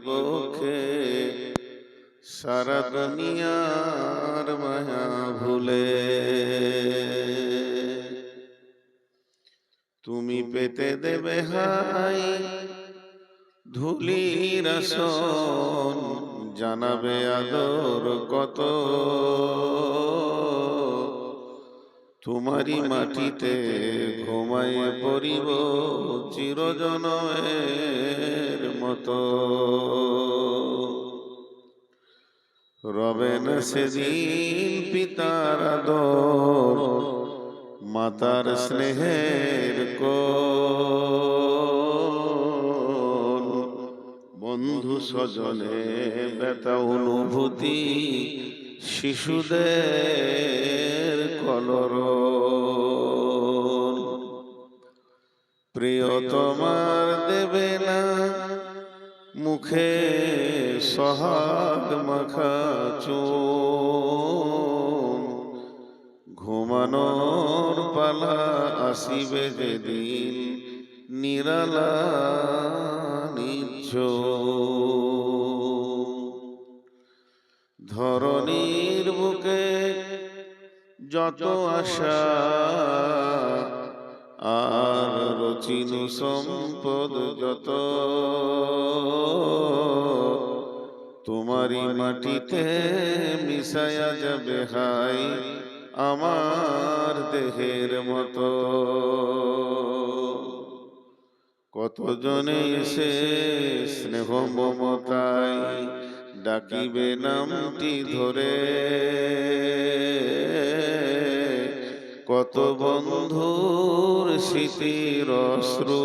বক্ষে সারা দুনিয়ার মায়া ভুলে তুমি পেতে দেবে হাই ধুলির আসন জানাবে আদর কত তোমারি মাটিতে ঘুমায় পড়িব চিরজনমের মতো রবে না সেদিন পিতার আদর মাতার স্নেহের কোল বন্ধু স্বজনে ব্যথা অনুভূতি শিশুদের কলরব প্রিয় তোমার দেবে না মুখে সোহাগ মাখা চুম ঘুমানোর পালা আসিবে যেদিন নিরালা নিঝুম ধরণীর বুকে যত আশা আর রচিনু সম্পদ যত তোমারি মাটিতে মিশায়া যাবে হাই আমার দেহের মতো কতজনে এসে স্নেহ মমতায় ডাকিবে নামটি ধরে কত বন্ধুর স্মৃতির অশ্রু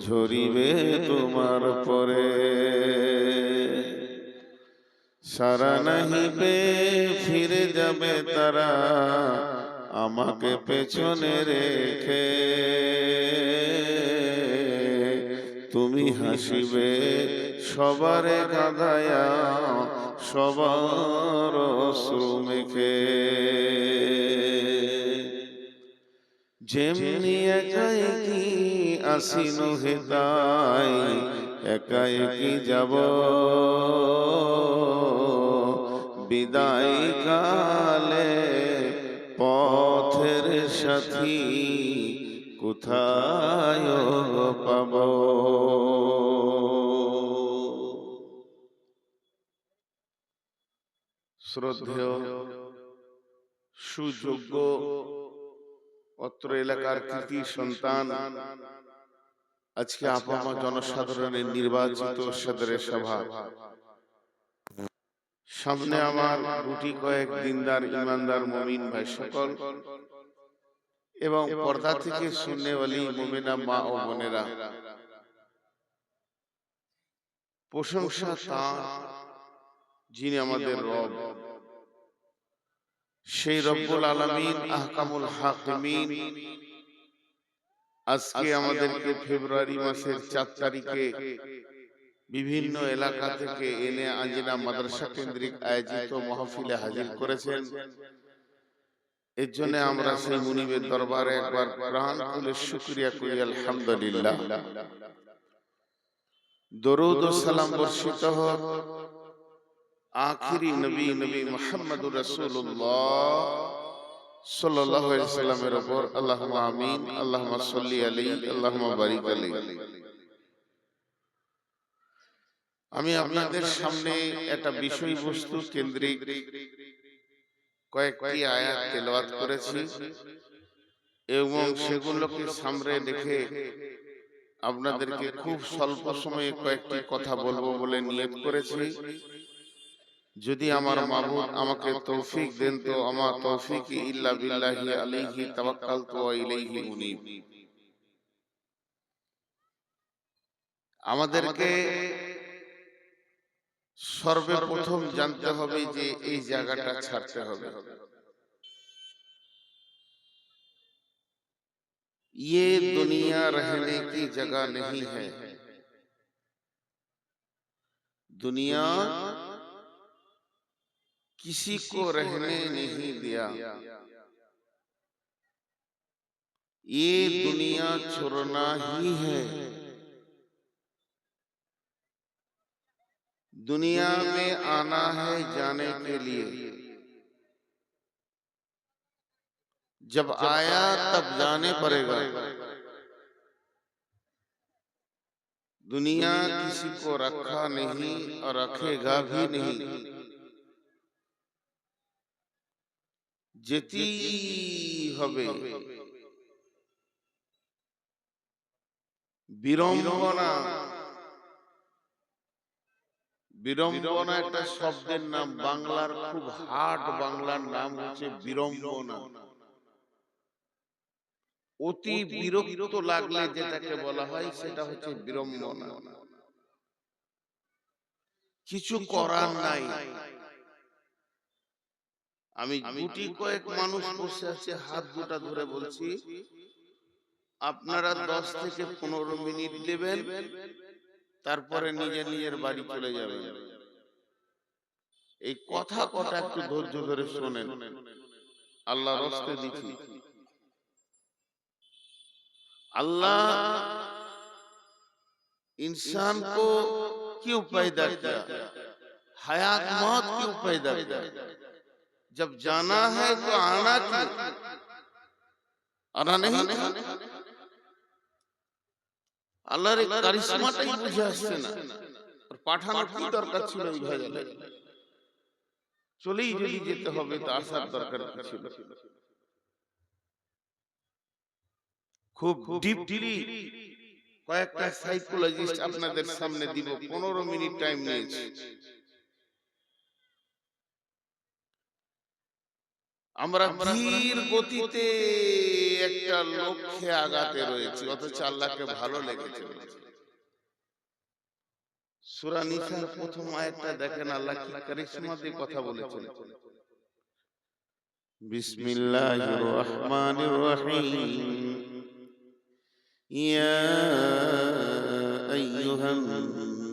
ঝরিবে তোমার পরে সারা নাহিবে ফিরে যাবে তারা আমাকে পেছনে রেখে তুমি হাসিবে সবারে কাঁদায়া সবার অশ্রু মেখে যেমনি একা একই আসিন হেতাই একা একই যাব বিদায় কালে পথের সাথী কোথায় পাব শ্রদ্ধেয় সুযোগ্য অত্র এলাকার কৃতি সন্তান আজকে আপামা জনসাধারণের নির্বাচিত সদরের সভা সামনে আমার গুটি কয়েক দিনদার ইমানদার মুমিন ভাই সকল এবং পর্দা থেকে শুননেওয়ালি মুমিনা মা ও বোনেরা প্রশংসা তার যিনি আমাদের রব সেই রব্বুল আলামিন আহকামুল হাকিমিন আজকে আমাদেরকে ফেব্রুয়ারি মাসের 4 তারিখে বিভিন্ন এলাকা থেকে এনে আঞ্জিনা মাদ্রাসা কেন্দ্রিক আয়োজিত মাহফিলে হাজির করেছেন এর জন্য আমরা সেই মুনিবের দরবারে একবার প্রাণ খুলে শুকরিয়া করি আলহামদুলিল্লাহ দরুদ ও সালাম বর্ষিত হোক আখিরি নবী মুহাম্মদুর রাসূলুল্লাহ সাল্লাল্লাহু আলাইহি ওয়াসাল্লামের উপর আল্লাহুম্মা আমিন আল্লাহুম্মা সাল্লি আলাইহি আল্লাহুম্মা বারিক আলাইহি আমি আপনাদের সামনে একটা বিষয়বস্তু কেন্দ্রিক কয়েকটি আয়াত তেলাওয়াত করেছি এবং সেগুলোকে সামনে রেখে আপনাদেরকে খুব স্বল্প সময়ে কয়েকটি কথা বলবো বলে নিয়ত করেছি যদি আমার মাবুদ আমাকে তৌফিক দেন তো আমার তৌফিক ইল্লা বিল্লাহি আলাইহি তাওয়াক্কালতু ওয়া ইলাইহি উনীব আমাদেরকে সর্বপ্রথম জানতে হবে যে এই জায়গাটা ছাড়তে হবে ये दुनिया रहने की जगह नहीं है दुनिया किसी को रहने नहीं दिया ये दुनिया छोड़ना ही है दुनिया में आना है जाने के लिए, जब आया तब जाने पड़ेगा। दुनिया किसी को रखा नहीं और रखेगा भी नहीं, যেতেই হবে। বিড়ম্বনা, বিড়ম্বনা একটা শব্দের নাম, বাংলার খুব হার্ড বাংলার নাম হচ্ছে বিড়ম্বনা। অতি বিরক্ত লাগলে যেটাকে বলা হয় সেটা হচ্ছে বিড়ম্বনা। কিছু করার নাই। আমি গুটি কয়েক মানুষ বসে আছে, হাত দুটা ধরে বলছি, আপনারা 10 থেকে 15 মিনিট দেবেন, তারপরে নিজের নিজের বাড়ি চলে যাবেন। এই কথা কটা একটু ধৈর্য ধরে শোনেন, আল্লাহর রাস্তে দিচ্ছি। अल्लाह इंसान को क्यों पैदा किया, हयात मौत क्यों पैदा किया? जब जाना है तो आना क्यों, आना नहीं था? আল্লাহর এই কারিশমাটাই বুঝে আসছে না। আর পাঠানোর কি দরকার ছিল এই ভেজালে? চলেই যদি যেতে হবে তো আসার দরকার কি ছিল? খুব ডিপলি কয়েকটা সাইকোলজিস্ট আপনাদের সামনে দিব, 15 মিনিট টাইম নিয়েছি। আমরা ধীর গতিতে একটা লক্ষ্যে আগাতে রয়েছি, অথচ আল্লাহকে ভালো লেগেছে। সূরা নিসার প্রথম আয়াতটা দেখেন, আল্লাহ কি কারিশমা দিয়ে কথা বলেছেন। বিসমিল্লাহির রহমানির রহিম, ইয়া আইয়ুহান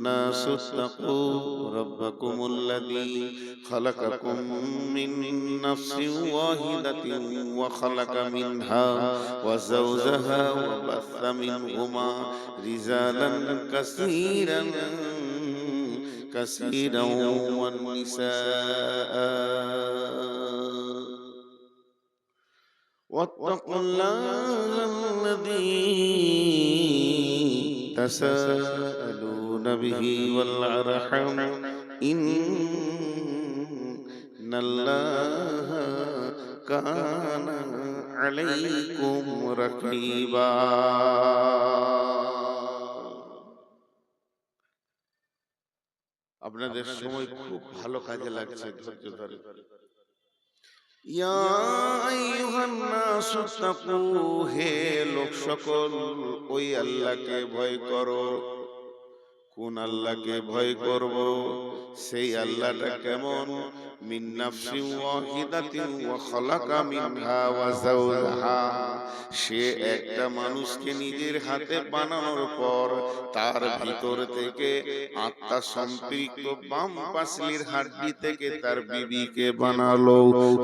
الناس اتقوا ربكم الذي خلقكم من نفس واحدة وخلق منها وزوجها وبث منهما رجالا كثيرا والنساء واتقوا الله الذي تساءلون به والأرحام إن الله كان عليكم رقيبا। আপনাদের সময় খুব ভালো কাজে লাগছে, ধৈর্য ধরে। ইয়া আইয়ুহান নাসু তাকু, হে লোক সকল, ওই আল্লাহকে ভয় করো। কোন আল্লাহকে ভয় করব? সেই আল্লাহটা কেমন? মিন নাফসিন ওয়াহিদাতিন ওয়া খালাকা মিনহা ওয়া যাওজাহা, সে একটা মানুষকে নিজের হাতে বানানোর পর তার ভিতর থেকে আত্মা সম্পৃক্ত বাম পাশলির হাড্ডি থেকে তার বিবিকে বানালো।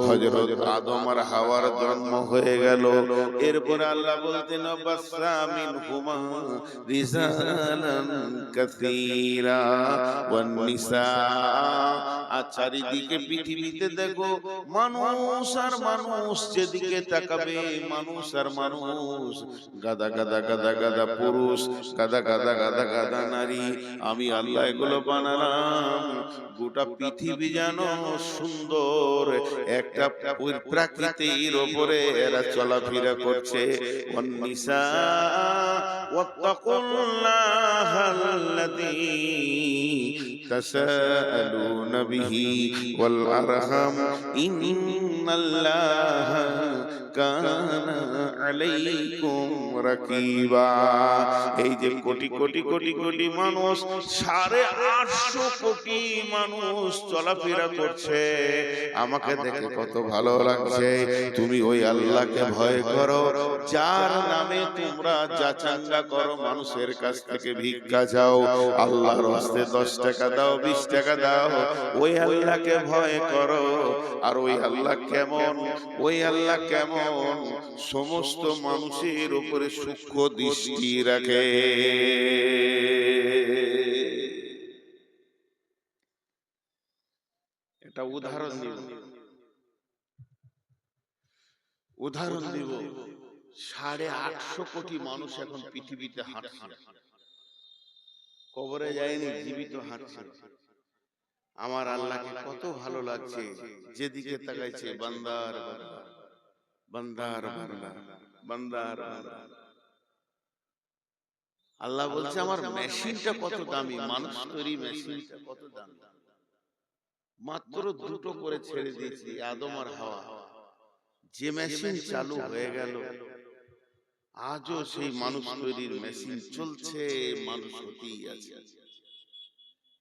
হযরত আদম আর হাওয়ার জন্ম হয়ে গেল। এরপর আল্লাহ বলতেন বাসরা মিনহুমা রিজালান কাসীরা ওয়ান নিসা। আর চারিদিকে পৃথিবীতে দেখো মানুষ আর মানুষ, যেদিকে তাকাবে মানুষ আর মানুষ, গাদা গাদা গাদা গাদা পুরুষ, গাদা গাদা গাদা গাদা নারী। আমি আল্লাহ এগুলো বানালাম গোটা পৃথিবী যেন সুন্দর একটা প্রকৃতির উপরে এরা চলাফেরা করছে। ওয়ান্নিসা ওয়াত্তাকুল্লাহাল্লাযী তাসাআলুনা বিহি ওয়াল আরহাম ইন্নাল্লাহা কানা আলাইকুম রাকিবা। এই যে কোটি কোটি কোটি কোটি মানুষ, 850 কোটি মানুষ চলাফেরা করছে, আমাকে দেখে কত ভালো লাগছে। তুমি ওই আল্লাহকে ভয় করো যার নামে তোমরা যাচাঙ্গা করো, মানুষের কাছ থেকে ভিক্ষা চাও, আল্লাহর রাস্তায় 10 টাকা দাও, 20 টাকা দাও, ওই আল্লাহকে ভয় করো। আর ওই আল্লাহ কেমন? ওই আল্লাহ কেমন? সমস্ত মানুষের উপরে সূক্ষ্ম দৃষ্টি রাখে। একটা উদাহরণ দিব 850 কোটি মানুষ এখন পৃথিবীতে হাঁটছে, কবরে যায়নি, জীবিত হাঁটছে। আমার আল্লাহকে কত ভালো লাগছে, যেদিকে তাকাইছে বান্দার বান্দা, বান্দার বান্দা, বান্দার বান্দা। আল্লাহ বলছে আমার মেশিনটা কত দামি, মানুষ তৈরি মেশিনটা কত দামি। মাত্র দুটো করে ছেড়ে দিয়েছি, আদম আর হাওয়া। যে মেশিন চালু হয়ে গেল, আজও সেই মানুষ তৈরির মেশিন চলছে, মানুষ হতেই আছে।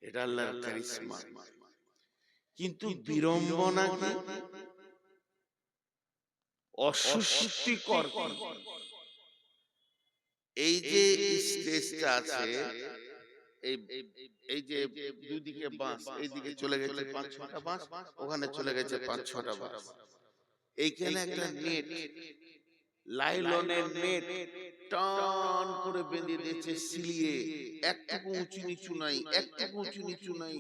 এটা আল্লাহর কারিশমা। কিন্তু বিড়ম্বনা কি, অস্বস্তিকর কি, এই যে স্টেজটা আছে, এই যে দুদিকে বাঁশ, এইদিকে চলে গেছে 5-6টা বাঁশ, ওখানে চলে গেছে 5-6টা বাঁশ। এইখানে একটা নেট, লাইলনের নেট টান করে বেঁধে দিয়েছে সিলিয়ে, একটুকু উঁচু নিচু নাই, একটুকু উঁচু নিচু নাই।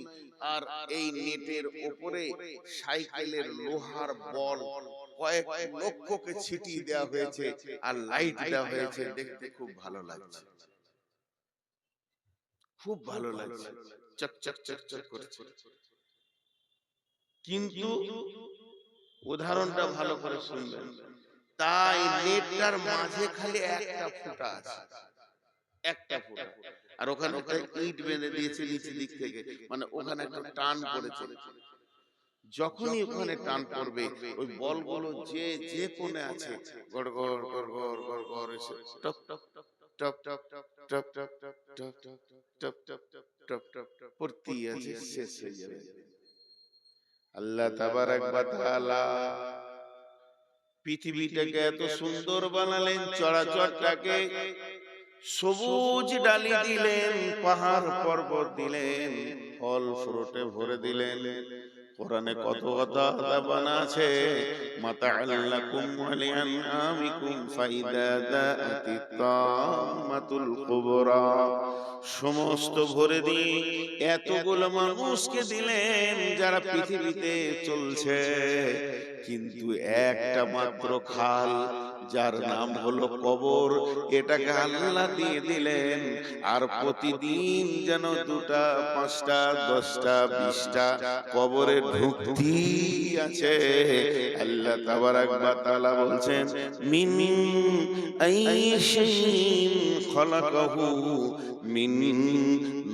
আর এই নেটের ওপরে সাইকেলের লোহার বল কয়েক লক্ষকে ছিটিয়ে দেওয়া হয়েছে, আর লাইট দেওয়া হয়েছে। দেখতে খুব ভালো লাগছে, খুব ভালো লাগছে, চকচক চকচক করছে। কিন্তু উদাহরণটা ভালো করে শুনবেন, তাই নেটটার মাঝে খালি একটা ফুটা আছে, একটা ফুটা। আর ওখানে একটা ইট বেঁধে দিয়েছে নিচের দিক থেকে, মানে ওখানে একটা টান পড়েছে। যখনই ওখানে টান পড়বে, ওই বলগুলো যে যে কোণে আছে গড় গড় গড় গড় গড় গড় এসে top top top top top top top top top top top পড়তেই আছে, শেষ হয়ে যাবে। আল্লাহ তাবারাক ওয়া তাআলা পৃথিবীটাকে এত সুন্দর বানালেন, চরাচরটাকে সবুজ ডালি দিলেন, পাহাড় পর্বত দিলেন, ফল ফ্রুটে ভরে দিলেন। কোরআনে কত কথা বানা আছে, মাতাআল্লাকুম ওয়া লিআনআমিকুম ফাইদা দাআতিত তাম্মাতুল কুবরা। সমস্ত ভরে দিয়ে এতগুলো মানুষকে দিলেন যারা পৃথিবীতে চলছে, কিন্তু একটা মাত্র খাল যার নাম হলো কবর, এটাকে আল্লাহ দিয়ে দিলেন। আর প্রতিদিন যেন 2টা 5টা 10টা 20টা কবরে ঢুকতেই আছে। আল্লাহ তাবারাক ওয়া তাআলা বলছেন, মিন আইশাইইন খলাকাহু মিন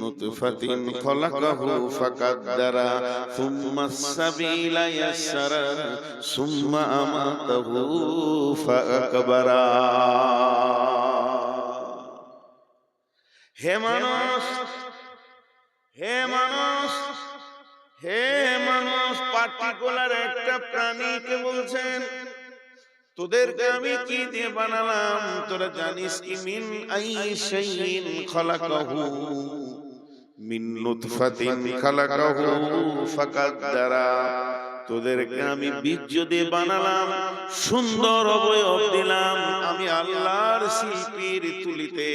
নুতফাতিন খলাকাহু ফাকাদ্দারা সুম্মাস সাবিলা ইয়াসসারা সুম্মা আমাতাহু ফাআকবারা। হে মানুষ, হে মানুষ, হে মানুষ, পার্টিকুলার একটা প্রাণীকে বলছেন তোদেরকে আমি কি দিয়ে বানালাম তোরা জানিস কি? মিন আইশাইইন খলাকাহু মিন নুতফাতিন খলাকাহু ফাকাদ্দারা। তোদেরকে আমি বীর্য দিয়ে বানালাম, সুন্দর অবয়ব দিলাম, আমি আল্লাহর শিল্পীর তুলিতে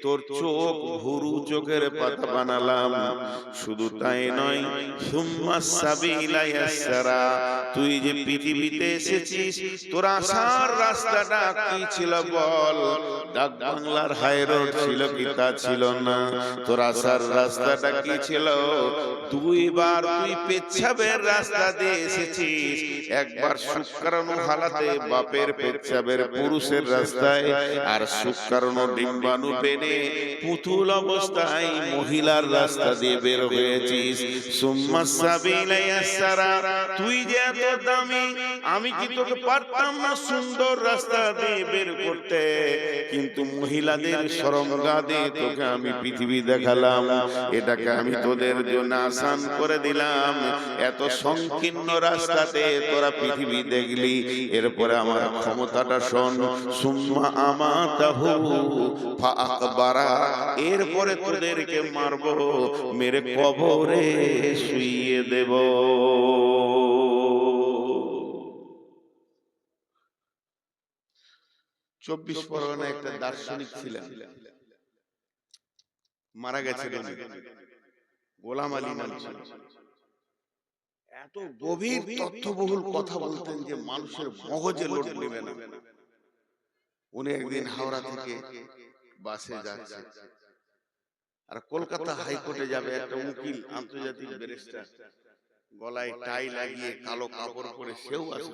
তোর চোখ ভুরু চোখের পাতা বানালাম। শুধু তাই নয়, সুম্মাস সাবিলা ইয়াসসারা, তুই যে পৃথিবীতে এসেছিস তোর আসার রাস্তাটা কি ছিল বল? ডাক বাংলার হাই রোড ছিল কি? তা ছিল না। তোর আসার রাস্তাটা কি ছিল? 2 বার তুই পেচ্ছাবের রাস্তা দিয়ে এসেছিস, একবার শুক্রাণু হালাতে বাপের পেচ্ছাবের পুরুষের রাস্তায়, আর শুক্রাণু ডিম্বাণু পেনে পুতুল অবস্থায় মহিলার রাস্তা দিয়ে বের হয়েছিস। সুম্মাস সাবিলা ইয়াসসারা, তুই যে এত দামি, আমি কি তোকে পারতাম না সুন্দর রাস্তা দিয়ে বের করতে? কিন্তু মহিলাদের শরমগা দিয়ে তোকে আমি পৃথিবী দেখালাম, এটাকে আমি তোদের জন্য আসান করে দিলাম। এত সংকীর্ণ রাস্তাতে তোরা পৃথিবী দেখলি, এরপরে আমার ক্ষমতাটা শোন। সুম্মা আমাতাহু ফাআকবারা, এরপরে তোদেরকে মারবো, মেরে কবরে শুইয়ে দেব। 24 পরগনায় একটা দার্শনিক ছিলেন, মারা গেছিলেন, গোলাম আলী নাম ছিল। এত গভীর তথ্যবহুল কথা বলতেন যে মানুষের মগজে লোড নেবে না। উনি একদিন হাওড়া থেকে বাসে যাচ্ছে, আর কলকাতা হাইকোর্টে যাবে। একটা উকিল, আন্তর্জাতিক ব্যারিস্টার, গলায় টাই লাগিয়ে কালো কাপড় পরে সেও আসে।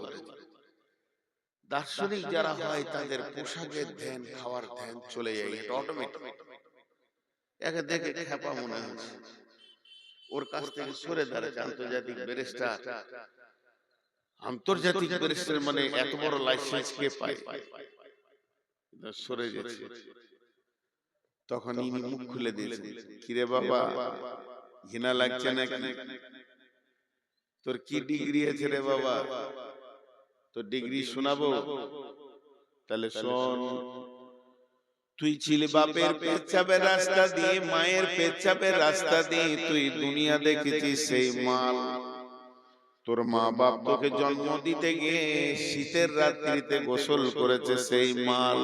দার্শনিক যারা হয় তাদের পোশাকের ধ্যান, খাওয়ার ধ্যান চলে যায়, এটা অটোমেটিক। একে দেখে খ্যাপা মনে হচ্ছে, ওর কাছ থেকে সরে দাঁড়াচ্ছে। আন্তর্জাতিক ব্যারিস্টার, আন্তর্জাতিক ব্যারিস্টার মানে এত বড় লাইসেন্স কে পায়? সরে গেছে। তখন ইনি মুখ খুলে দিয়েছে, কিরে বাবা, ঘৃণা লাগছে নাকি? তোর কি ডিগ্রি আছে রে বাবা? তোর ডিগ্রি শোনাবো? তাহলে শোন। তুই ছিলি বাপের পেচ্ছাপের রাস্তা দিয়ে, মায়ের পেচ্ছাপের রাস্তা দিয়ে তুই দুনিয়া দেখেছিস সেই মাল। তোর মা বাপ তোকে জন্ম দিতে গিয়ে শীতের রাত্রিতে গোসল করেছে সেই মাল।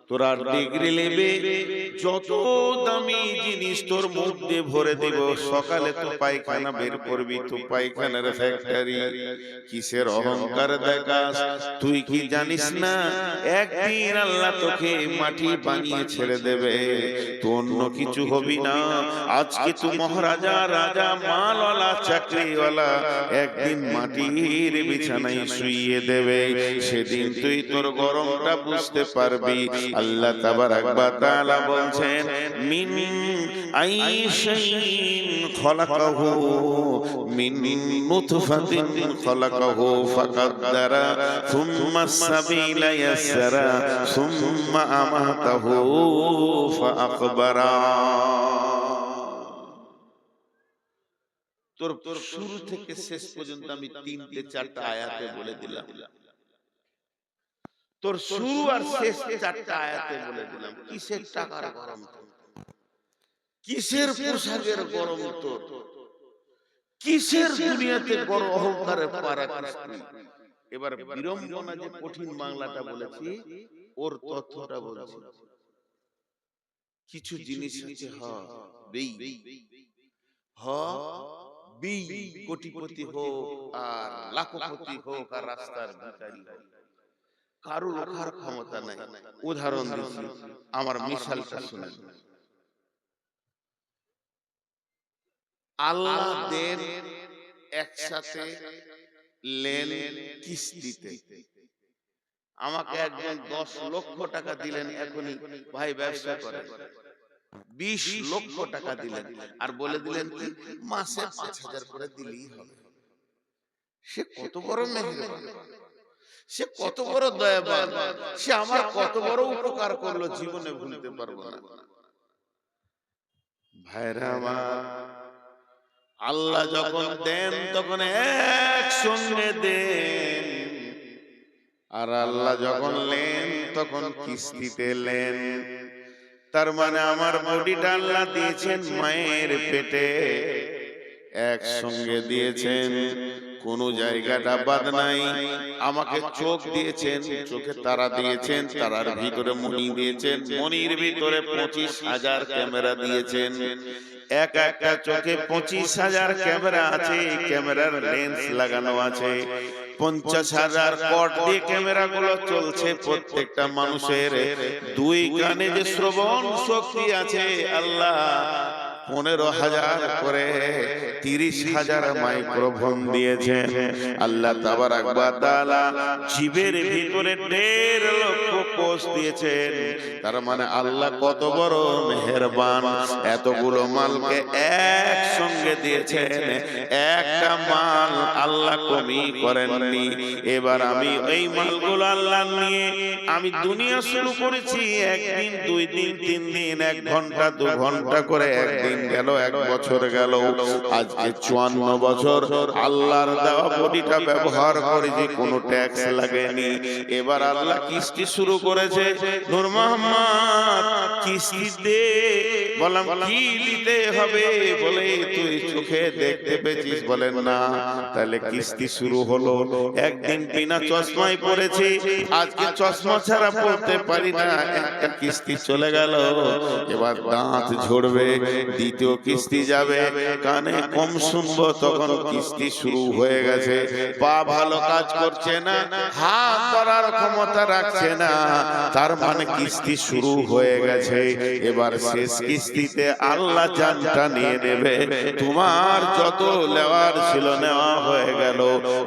তোরা ডিগ্রি নেবে, যত দামি জিনিস তোর মুখ দিয়ে ভরে দিব, সকালে তো পায়খানা বের করবি, তো পায়খানার ফ্যাক্টরি। কিসের অহংকার দেখাস? তুই কি জানিস না একদিন আল্লাহ তোকে মাটি বানিয়ে ছেড়ে দেবে, তো অন্য কিছু হবি না। আজকে তুই মহারাজা, রাজা, মালওয়ালা, চাকরিওয়ালা, একদিন মাটির বিছানায় শুইয়ে দেবে। সেদিন তুই তোর গরমটা বুঝতে পারবি। আল্লাহ তাবারাক ওয়া তাআলা বলছেন, মিন আইশাইন খলাকাহু মিন নুতফাতিন খলাকাহু ফাকাদ্দারা সুম্মা সাবিলা ইয়াসসারা সুম্মা আমাতাহু ফাআকবারা। তোর শুরু থেকে শেষ পর্যন্ত আমি 3-4টা আয়াতে বলে দিলাম। তোর শুরু আর শেষ 4টা আয়াতে বলে দিলাম। কিসের টাকার গরম তোর? কিসের পোশাকের গরম তোর? কিসের দুনিয়াতে বড় অহংকারে পারা তুই? এবার বিড়ম্বনা যে কঠিন বাংলাটা বলেছি, ওর তথ্যটা বলছি। কিছু জিনিস আছে কোটিপতি হোক আর লাখপতি হোক আর রাস্তার ভিখারি হোক, কারো লোকার ক্ষমতা নাই। উদাহরণ দিচ্ছি, আমার মিশালটা শুনেন। আল্লাহ দেন একসাথে লেন কিস্তিতে। আমাকে একজন 10 লক্ষ টাকা দিলেন, এখনই ভাই ব্যবসা করেন। 20 লক্ষ টাকা দিলেন আর বলে দিলেন কি মাসে 5000 করে দিলেই হবে। সে কত বড় মেহেরবান, সে কত বড় দয়াবান, সে আমার কত বড় উপকার করলো, জীবনে ভুলতে পারবো না। ভাইরা আমার, আল্লাহ যখন দেন তখন একসঙ্গে দেন, আর আল্লাহ যখন লেন তখন কিস্তিতে লেন। তার মানে আমার বডিটা আল্লাহ দিয়েছেন মায়ের পেটে, একসঙ্গে দিয়েছেন, কোন জায়গাটা বাদ নাই। আমাকে চোখ দিয়েছেন, চোখে তারা দিয়েছেন, তারার ভিতরে মণি দিয়েছেন, মণির ভিতরে 25,000 ক্যামেরা দিয়েছেন। একটা চোখে 25,000 ক্যামেরা আছে, ক্যামেরার লেন্স লাগানো আছে। 50,000 কট দিয়ে ক্যামেরা গুলো চলছে প্রত্যেকটা মানুষের। 2 কানে যে শ্রবণ শক্তি আছে, আল্লাহ 15,000 করে 30,000 মাইক্রোফোন দিয়েছেন। আল্লাহ তাবারাক ওয়া তাআলা জীবের ভিতরে 1.5 লক্ষ কোষ দিয়েছেন। তার মানে আল্লাহ কত বড় মেহেরবান, এতগুলো মালকে একসঙ্গে দিয়েছেন। একটা মাল আল্লাহ কমি করেননি। এবার আমি এই মালগুলো আল্লাহ নিয়ে আমি দুনিয়া শুরু করেছি। একদিন, 2 দিন, 3 দিন, 1 ঘন্টা, 2 ঘন্টা করে একদিন গেল, 1 বছর গেল, আজকে 54 বছর আল্লাহর দেওয়া বডিটা ব্যবহার করে যে কোনো ট্যাক্স লাগেনি। এবার আল্লাহ কিস্তি শুরু করেছে। নূর মোহাম্মদ কিস্তি দে, বললাম কি দিতে হবে? বলে তুই চোখে দেখতে পেয়েছিস? বলেন না। তাহলে কিস্তি শুরু হলো। একদিন বিনা চশমায় পড়েছি, আজকে চশমা ছাড়া পড়তে পারি না, একটা কিস্তি চলে গেল। এবার দাঁত ঝরবে, দ্বিতীয় কিস্তি যাবে, কানে কম শুনবো, তখন কিস্তি শুরু হয়ে গেছে। পা ভালো কাজ করছে না, হাত ধরার ক্ষমতা রাখছে না, তার মানে কিস্তি শুরু হয়ে গেছে। এবার শেষ কিস্তিতে আল্লাহ জানটা নিয়ে নেবে। তোমার যত নেওয়ার ছিল নেওয়া হয়ে গেল।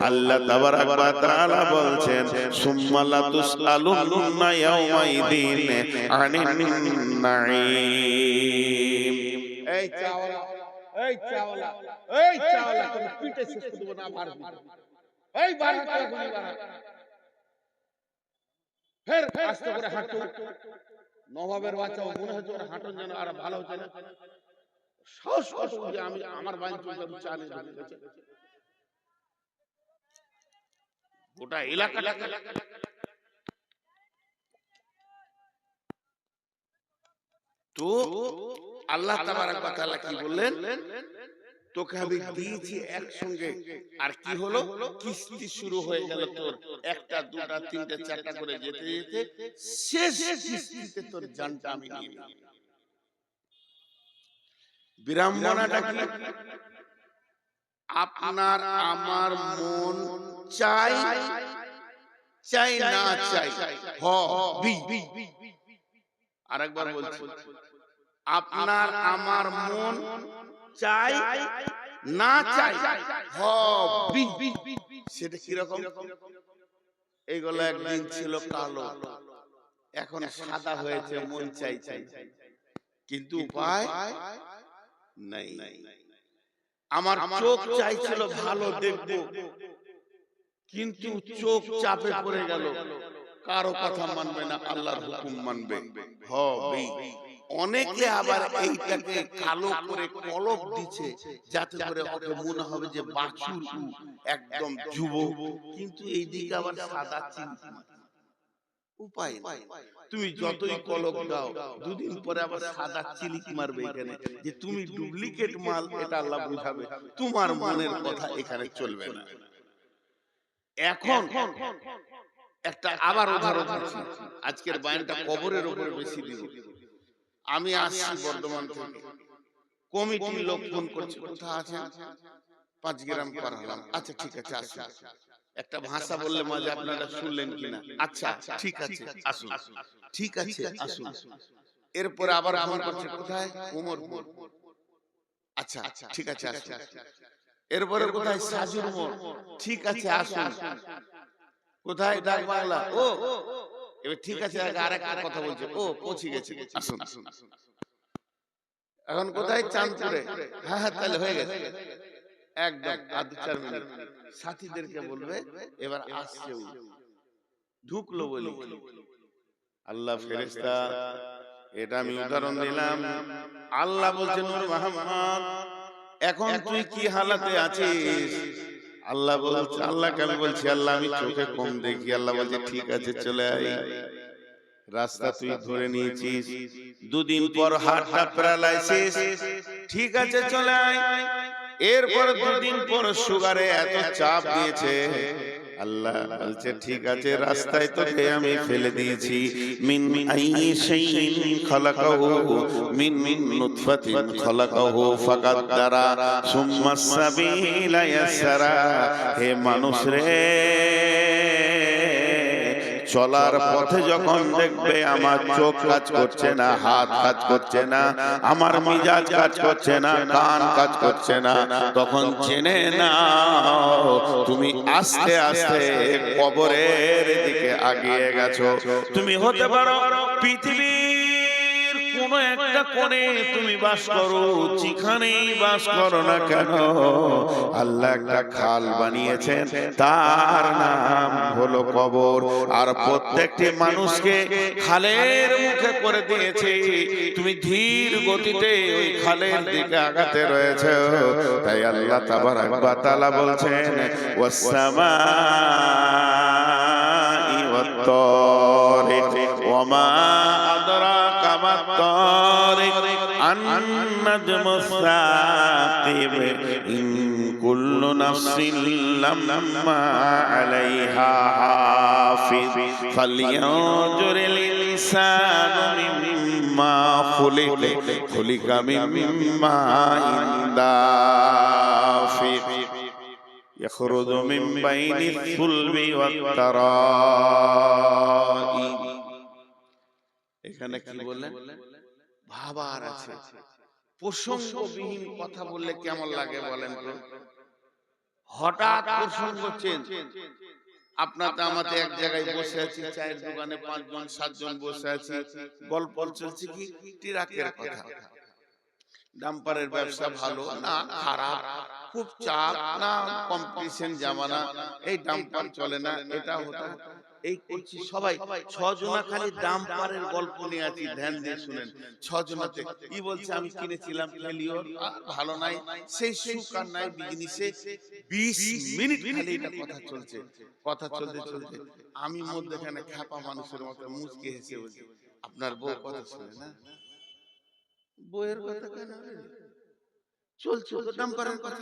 আল্লাহ তাবারাক ওয়া তাআলা বলছেন, সুম্মা লা তুসআলুন্না ইয়াওমাইদিন আনিন নাঈম। এই চাওয়ালা, এই চাওয়ালা, এই চাওয়ালা, তুমি পিটে শেষ করে দেবো না পারবি। এই বাড়ি করে গুলি বাড়া, ফের আস্তে করে হাঁটো। নবাবের বাচ্চা মনে হচ্ছে ওর হাঁটন যেন আর ভালো হচ্ছে না। সাহস কত যে আমি আমার বাড়ি চলে চালে ঢুকে গেছে গোটা এলাকাটা। তো আল্লাহ তাবারক ওয়া তাআলা কি বললেন? তোকে আমি দিয়েছি একসঙ্গে, আর কি হলো? কিস্তি শুরু হয়ে গেল তোর, একটা দুটা তিনটা চারটা করে যেতে যেতে শেষ কিস্তিতে তোর জানটা আমি নিয়ে নিলাম। বিড়ম্বনাটা কি? আপনার আমার মন চাই চাই না চাই হবি। আরেকবার বলছি, আপনার আমার মন চাই না চাই হবি। সেটা কিরকম? এইগুলো একদিন ছিল কালো, এখন সাদা হয়েছে, মন চাই চাই, কিন্তু উপায় নাই। আমার চোখ চাইছিল ভালো দেখবো, কিন্তু চোখ চাপে পড়ে গেল, কারো কথা মানবে না, আল্লাহর হুকুম মানবে হবে। অনেকে আবার এইটাকে কালো করে কলপ দিচ্ছে, যাতে করে ওকে মনে হবে যে বাছুর একদম যুবক, কিন্তু এইদিকে আবার সাদা চিন্তা। উপায় নাই, তুমি যতই কলপ দাও, দুদিন পরে আবার সাদা চিলিক মারবে এখানে যে তুমি ডুপ্লিকেট মাল। এটা আল্লাহ বুঝাবে, তোমার মনের কথা এখানে চলবে না। এখন একটা আবার উদাহরণ দিচ্ছি, আজকের বয়ানটা কবরের উপরে বেশি দিব। আমি আসছি বর্ধমান থেকে, কমিটির লোক ফোন করছে, কোথায় আছেন? 5 গ্রাম পার হলাম। আচ্ছা ঠিক আছে আসুন। একটা ভাষা বললে মাঝে আপনারা শুনলেন কিনা? আচ্ছা ঠিক আছে আসুন, ঠিক আছে আসুন। এরপরে আবার ফোন করছে, কোথায়? ওমরপুর। আচ্ছা ঠিক আছে আসুন। এরপরে কোথায়? সাজুর মোড়। ঠিক আছে আসুন। কোথায়? ডাক বাংলা। ও এবার ঠিক আছে, আর একটা কথা বলছে, ও পৌঁছে গেছে, আসুন। এখন কোথায়? চাঁদপুরে। হ্যাঁ হ্যাঁ তাহলে হয়ে গেছে, একদম আর 2-4 মিনিট। সাথীদেরকে বলবে এবার আসছে, ঢুকলো বলি। আল্লাহ ফেরেশতা, এটা আমি উদাহরণ দিলাম। আল্লাহ বলছেন, নূর মুহাম্মদ এখন তুই কি হালাতে আছিস? আল্লাহ বলছে, আল্লাহকে আমি বলছি, আল্লাহ আমি চোখে কম দেখি। আল্লাহ বলছে ঠিক আছে চলে আয়। রাস্তা তুই ধরে নিয়েছিস, 2 দিন পর হার্টটা প্যারালাইসিস, ঠিক আছে চলে আয়। এরপর 2 দিন পর সুগারে এত চাপ দিয়েছে। আল্লাহ বলছে ঠিক আছে, রাস্তায় তোকে আমি ফেলে দিয়েছি। মিন আইয়ি শাইইন খালাকাহু মিন নুতফাতিন খালাকাহু ফাকাদ্দারা সুম্মা সাবিলা ইয়াসরা। হে মানুষ রে, চলার পথে যখন দেখবে আমার চোখ কাজ করছে না, হাত কাজ করছে না, আমার মিজাজ কাজ করছে না, কান কাজ করছে না, তখন জেনে নাও তুমি আস্তে আস্তে কবরের দিকে আগিয়ে গেছো। তুমি হতে পারো পৃথিবীর কোন একটা কোণে তুমি বাস করো, যেখানেই বাস করো না কেন, আল্লাহ একটা খাল বানিয়েছেন, তার নাম হলো কবর। আর প্রত্যেকটি মানুষকে খালের মুখে করে দিয়েছে, তুমি ধীর গতিতে ওই খালের দিকে আগাতে রয়েছে। তাই আল্লাহ তাবারক ওয়া তাআলা বলছেন, ওয়াস সামাই ওয়াত তারিক ওয়া মা আদরাকা মাত তারিক আন-নাজমু সাকিব ইন কুল্লু নাফসিন লাম্মা আলাইহা হাফিজ ফালইয়ানজুরিল ইনসানু মিম্মা খুলিকা মিম্মা দাফিক ইয়াখরুজু মিন বাইনিস সুলবি ওয়াত তারাইব। এখানে কি বললেন? ভাবার আছে। প্রসঙ্গবিহীন কথা বললে কেমন লাগে বলেন তো? হঠাৎ প্রসঙ্গ চেঞ্জ। আপনাতে আমাতে এক জায়গায় বসে আছি, চায়ের দোকানে 5 জন 7 জন বসে আছি, গল্প চলছে কি ট্রাকের কথা। ডাম্পারের ব্যবসা ভালো না খারাপ, খুব চাপ না কম্পিটিশন জামানা, এই ডাম্পার চলে না, এটা হতো এই করছি সবাই। 6 জনা খালি ডাম্পারের গল্প নিয়ে আছি, ধ্যান দিয়ে শুনেন। 6 জনাতে কি বলছে, আমি কিনেছিলাম ফেলিওর, ভালো নাই, সেই সুখ আর নাই বিজনেসে। 20 মিনিট খালি এটা কথা চলছে। কথা চলতে চলতে আমি মধ্যখানে খ্যাপা মানুষের মতো মুচকে হেসে বলছি, আপনার বউ কথা শুনে না? বইয়ের কথা কেন চলছে তো ডাম্পারের কথা,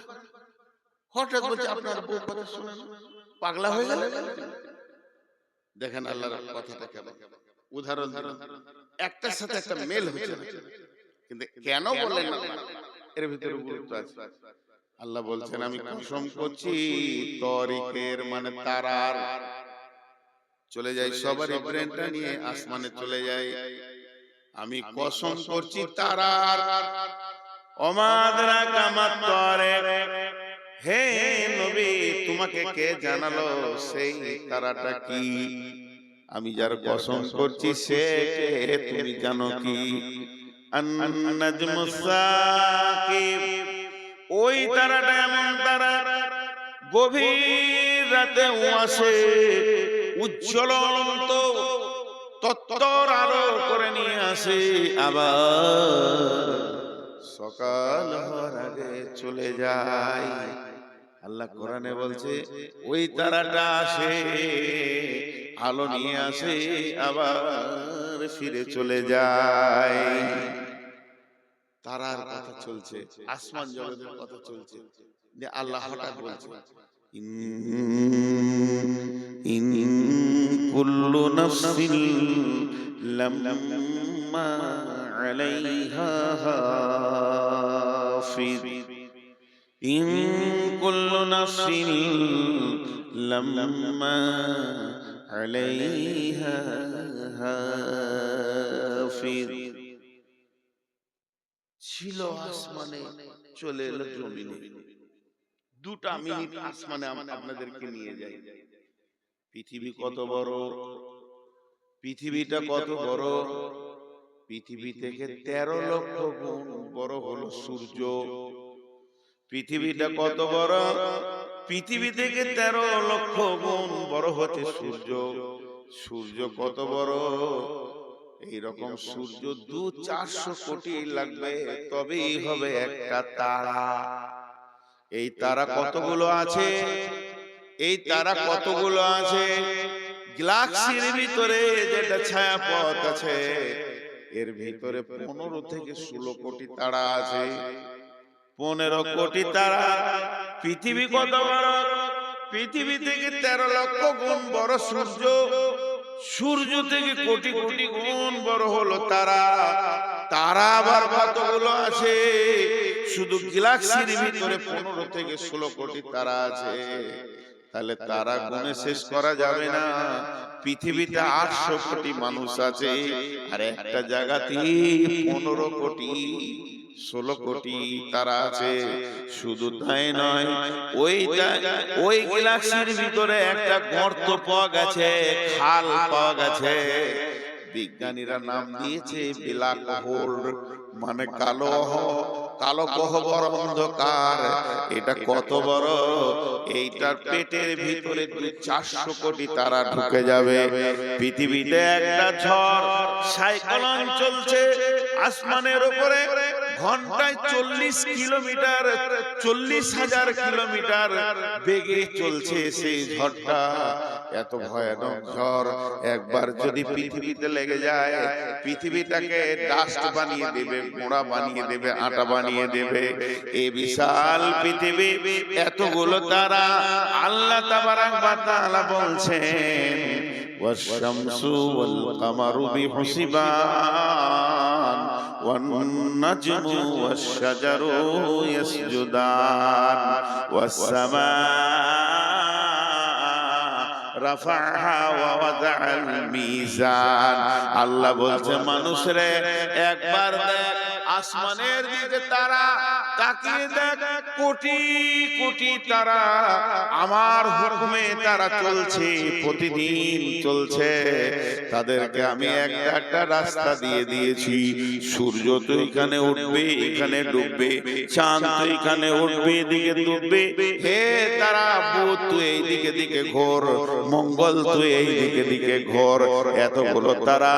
হঠাৎ বলছে আপনার বউ কথা শুনে না? পাগলা হয়ে গেল। দেখেন আল্লাহর কথাটা কেমন উদাহরণ দিলেন, একটার সাথে একটা মেল হচ্ছে না, কিন্তু কেন বললেন না এর ভিতরে গুরুত্ব আছে। আল্লাহ বলছেন আমি কসম করছি তরিকের মানে তারার, চলে যায় সবারই ব্রেনটা নিয়ে আসমানে চলে যায়, আমি কসম করছি তারার। অমাদরা কামাত তারিক, হে নবী তোমাকে কে জানালো সেই তারাটা কি? আমি যার কসম করছি সে তুমি জানো কি? আন-নাজমু সাকিব, ওই তারাটা এমন তারা গভীর রাতে আসে, উজ্জ্বলন্ত তত্তর আলো করে নিয়ে আসে, আবার সকাল হওয়ার আগে চলে যায়। আল্লাহ কোরআনে বলছে ওই তারাটা আসে, আলো নিয়ে আসে, আবার ফিরে চলে যায়। তারার কথা চলছে, আসমান জগতের কথা চলছে, যে আল্লাহ হঠাৎ বলছে ইন কুল্লু নাফসিন লাম্মা আলাইহা হাফিজ, ইন কুল্লু নাফসিন লাম্মা আলাইহা হাফিজ। ছিল আসমানে, চলে এলো জমিনে, 2টা মিনিট আসমানে আপনাদেরকে নিয়ে যাই। পৃথিবী কত বড়, পৃথিবীটা কত বড়, পৃথিবী থেকে 13 লক্ষ গুণ বড় হলো সূর্য। পৃথিবীটা কত বড়, পৃথিবী থেকে 13 লক্ষ গুণ বড় হচ্ছে সূর্য। সূর্য কত বড়, এইরকম সূর্য 200-400 কোটি লাগবে তবেই হবে একটা তারা। এই তারা কতগুলো আছে, এই তারা কতগুলো আছে, গ্যালাক্সির ভিতরে যেটা ছায়াপথ আছে এর ভিতরে 15 থেকে 16 কোটি তারা আছে। 15 কোটি তারা। পৃথিবী কত বড়, পৃথিবী থেকে 13 লক্ষ গুণ বড় সূর্য, সূর্য থেকে কোটি কোটি গুণ বড় হলো তারা। তারা আবার কতগুলো আছে, শুধু গ্যালাক্সির ভিতরে 15 থেকে 16 কোটি তারা আছে। তাহলে তারা গুণে শেষ করা যাবে না। পৃথিবীতে 800 কোটি মানুষ আছে, আর একটা জায়গাতে 15 কোটি 16 কোটি তারা আছে। শুধু তাই নয়, ওই গ্যালাক্সির ভিতরে একটা গর্ত পাওয়া গেছে, খাল পাওয়া গেছে, বিজ্ঞানীরা নাম দিয়েছে ব্ল্যাক হোল, মানে কালো গহ্বর, অন্ধকার। এটা কত বড়, এইটার পেটের ভিতরে 400 কোটি তারা ঢুকে যাবে। পৃথিবীতে একটা ঝড় সাইক্লোন চলছে, আসমানের উপরে ঘন্টায় 40 কিলোমিটার, 40,000 কিলোমিটার বেগে চলছে সেই ঝড়টা। এত ভয়ানক ঝড় একবার যদি পৃথিবীতে লেগে যায়, পৃথিবীটাকে ডাস্ট বানিয়ে দেবে, গোড়া বানিয়ে দেবে, আটা বানিয়ে দেবে। এই বিশাল পৃথিবী, এতগুলো তারা, আল্লাহ তাবারাক ওয়া তাআলা বলছেন ওয়াশ-শামসু ওয়াল-কামারু বিহুসবান ওয়ান-নাজমু ওয়াশ-শাজারু ইয়াসজুদান ওয়াস-সামা রাফাহা ওয়া ওয়াদাআল মিজান। আল্লাহ বলছে মানুষরে একবার দেখ আসমানের দিকে, তারা তাকিয়ে দেখ, কোটি কোটি তারা আমার হুকুমে তারা চলছে, প্রতিদিন চলছে। তাদেরকে আমি একটা একটা রাস্তা দিয়ে দিয়েছি। সূর্য তো এখানে উঠবে, এখানে ডুববে, চাঁদ তো এখানে উঠবে, এদিকে ডুববে। হে তারা, বুধ তুই এই দিকে দিকে ঘোর, মঙ্গল তুই এই দিকে দিকে ঘোর। এতগুলো তারা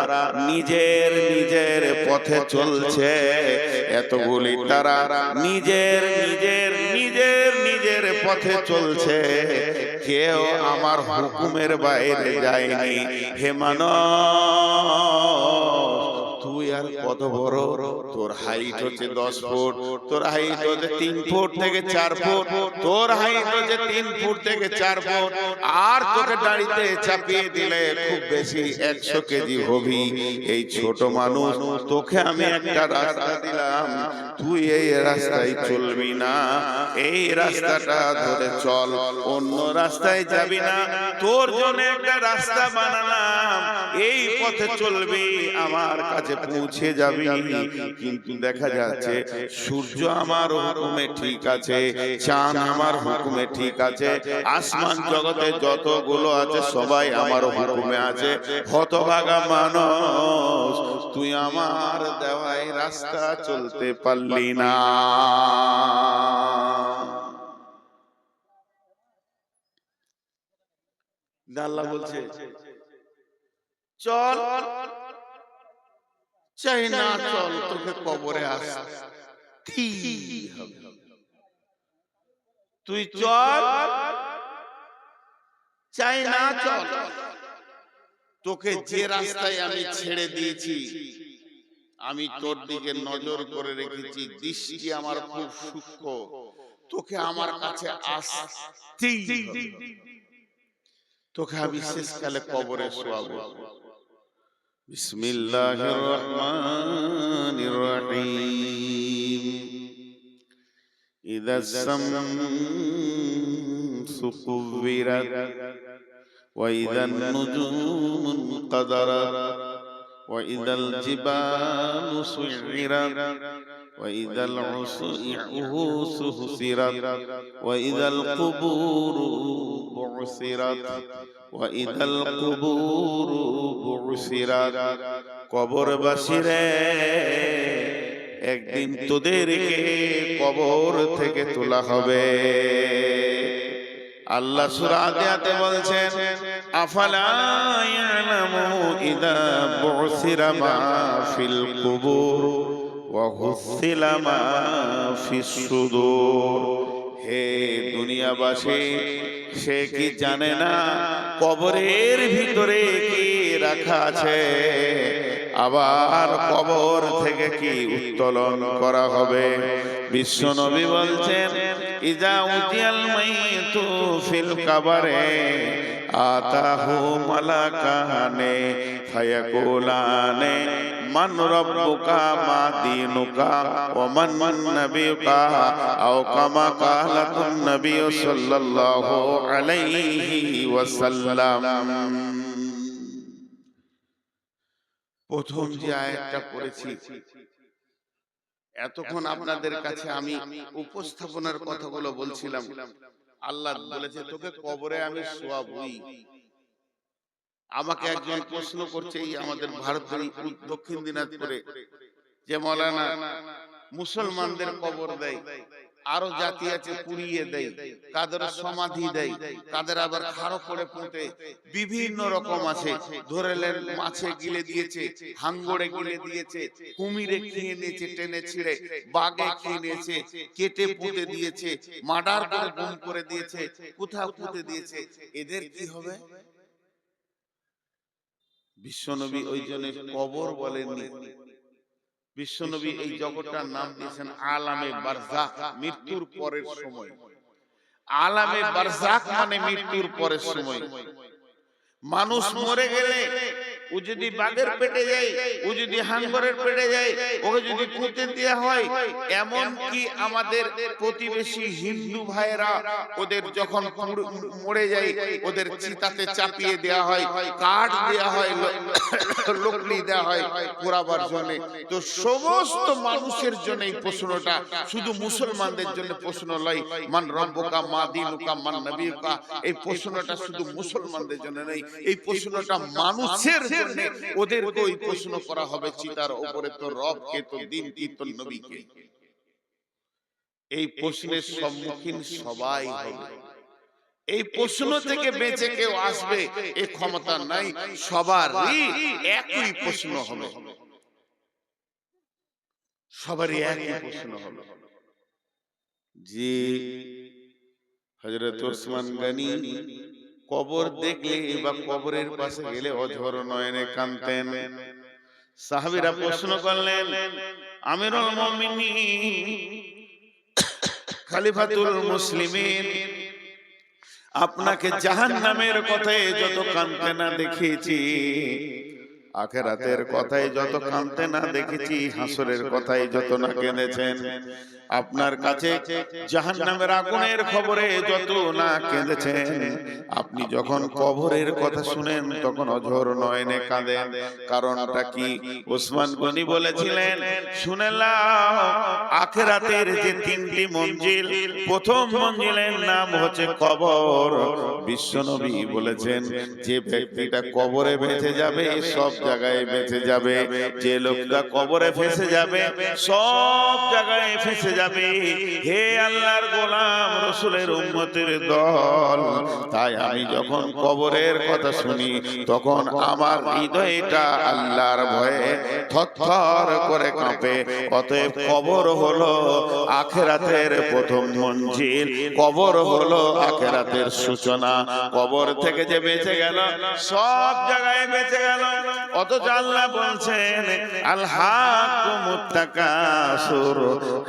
নিজের নিজের পথে চলছে। এতগুলি তারা নিজের নিজের নিজের নিজের পথে চলছে, কেউ আমার হুকুমের বাইরে যায়নি। হে মানব, তুই আর কত বড়? তোর হাইট হচ্ছে 10 ফুট, তোর হাইট হচ্ছে 3 ফুট থেকে 4 ফুট, তোর হাইট হচ্ছে 3 ফুট থেকে 4 ফুট। আর তোকে গাড়িতে চাপিয়ে দিলে খুব বেশি 100 কেজি হবি। এই ছোট মানুষ, তোকে আমি একটা রাস্তা দিলাম, তুই এই রাস্তায় চলবি না, এই রাস্তাটা ধরে চল, অন্য রাস্তায় যাবি না। তোর জন্য একটা রাস্তা বানালাম, এই পথে চলবি, আমার কাছে পৌঁছে যাবি। কিন্তু দেখা যাচ্ছে সূর্য আমার হুকুমে ঠিক আছে, চাঁদ আমার হুকুমে ঠিক আছে, আসমান জগতে যতগুলো আছে সবাই আমার হুকুমে আছে। হতভাগা মানুষ, তুই আমার দেওয়াই রাস্তা চলতে পারলি না। আল্লাহ বলছে চল, চাই না চল, তোকে কবরে আসতেই হবে। তুই চল, চাই না চল, তোকে যে রাস্তায় আমি ছেড়ে দিয়েছি, আমি তোর দিকে নজর করে রেখেছি, দৃষ্টি আমার খুব সূক্ষ্ম, তোকে আমার কাছে আসতেই হবে। তোকে আমি শেষকালে কবরে শোয়াবো। বিসমিল্লাহির রহমানির রহিম। ইযাস শামসু কুবিরাত ওয়া ইযান নুজুমু কাদারাত ওয়া ইযাল জিবালু সুইরাত ওয়া ইযাল উরুশু হুসিরাত ওয়া ইযাল কুবুরু বুসিরাত ওয়া ইযাল কুবুরু বুসিরাত। কবরবাসীরে, একদিন তোদেরকে কবর থেকে তোলা হবে। আল্লাহ সূরা আদিয়াতে বলছেন আফালা ইয়ালামু ইযা বুসিরা মা ফিল কুবুর ওয়া হুসিলা মা ফিস সুদূর। হে দুনিয়াবাসী, সে কি জানে না কবরের ভিতরে কি রাখা আছে? আবার কবর থেকে কি উত্তোলন করা হবে? বিশ্বনবী বলছেন ইজা উজিয়াল মাইতু ফিল কাবারে আতাহু মালাকানে ফায়াকুলানে মান রাব্বুকা মা দীনুকা ওয়া মান নাবিয়ুকা আও কামা কালাতুন নবী সাল্লাল্লাহু আলাইহি ওয়াসাল্লাম। প্রথম যে আয়াতটা পড়েছি, এতক্ষণ আপনাদের কাছে আমি উপস্থাপনার কথাগুলো বলছিলাম। আল্লাহ বলেছে তোকে কবরে আমি শোয়াবই। আমাকে একজন প্রশ্ন করছে, এই আমাদের ভারতের দক্ষিণ দিনাজপুরে যে মাওলানা মুসলমানদের কবর দেয়, আরো জাতি আছে পুড়িয়ে দেয়, কাদের সমাধি দেয়, কাদের আবার খাড়ো করে পুঁতে, বিভিন্ন রকম আছে। ধরেলেন মাছে গিলে দিয়েছে, হাঙ্গরে গিলে দিয়েছে, কুমিরে খেয়ে নিয়েছে টেনে ছিঁড়ে, বাঘে খেয়ে নিয়েছে, কেটে পুঁতে দিয়েছে, মার্ডার করে গুম করে দিয়েছে, কোথাও পুঁতে দিয়েছে। এদের কি হবে? বিশ্বনবী ওই জন্য কবর বলেননি। বিশ্বনবী এই জগৎটার নাম দিয়েছেন আলামে বারজাখ, মৃত্যুর পরের সময়। আলামে বারজাখ মানে মৃত্যুর পরের সময়। মানুষ মরে গেলে ও যদি বাঘের পেটে যায়, ও যদি হাঙ্গরের পেটে যায়, ওকে যদি পুঁতে দেওয়া হয়, এমন কি আমাদের প্রতিবেশী হিন্দু ভাইরা ওদের যখন মরে যায় ওদের চিতাতে চাপিয়ে দেওয়া হয়, কাঠ দেওয়া হয়, লকড়ি দেওয়া হয় পোড়াবার জন্য। তো সমস্ত মানুষের জন্য এই প্রশ্নটা, শুধু মুসলমানদের জন্য প্রশ্ন নয়। মান রব্বুকা মা দীনুকা মান নবিয়ুকা, এই প্রশ্নটা শুধু মুসলমানদের জন্য নয়, এই প্রশ্নটা মানুষের জন্য। ওদেরকে ওই প্রশ্ন করা হবে চিতার উপরে, তো রব কে, তো দিন কি, তো নবী কে। এই প্রশ্নের সম্মুখীন সবাই হবে। এই প্রশ্ন থেকে বেঁচে কেউ আসবে এই ক্ষমতা নাই, সবারই একই প্রশ্ন হবে, সবারই একই প্রশ্ন হবে। যে হযরত ওসমান গনি কবর দেখলে বা কবরের পাশে গেলে অঝর নয়নে কাঁদতেন। সাহাবীরা প্রশ্ন করলেন, আমিরুল মুমিনিন, খলিফাতুল মুসলিমিন, আপনাকে জাহান্নামের কথায় যত কাঁদতে না দেখেছি, আখিরাতের কথায় যত কাঁদতে না দেখেছি, হাসরের কথায় যত না কেঁদেছেন, আপনার কাছে জাহান্নামের আগুনের খবরে যত না কেঁদেছেন, আপনি যখন কবরের কথা শুনেন তখন অঝর নয়নে কাঁদেন। কারণটা কি? ওসমান গনি বলেছিলেন, শুনে নাও, আখিরাতের যে তিনটি মঞ্জিল, প্রথম মঞ্জিলের নাম হচ্ছে কবর। বিশ্বনবী বলেছেন, যে ব্যক্তিটা কবরে বেঁচে যাবে সব জায়গায় বেঁচে যাবে, যে লোকটা কবরে ফেঁসে যাবে সব জায়গায় ফেঁসে যাবে। হে আল্লাহর গোলাম, রাসূলের উম্মতের দল, তাই আমি যখন কবরের কথা শুনি তখন আমার হৃদয়টা আল্লাহর ভয়ে থরথর করে কাঁপে। অতএব কবর হলো আখিরাতের প্রথম মঞ্জিল, কবর হলো আখিরাতের সূচনা। কবর থেকে যে বেঁচে গেল সব জায়গায় বেঁচে গেল। অথচ আল্লাহ বলছেন, আল হাকুমুত তাকাসুর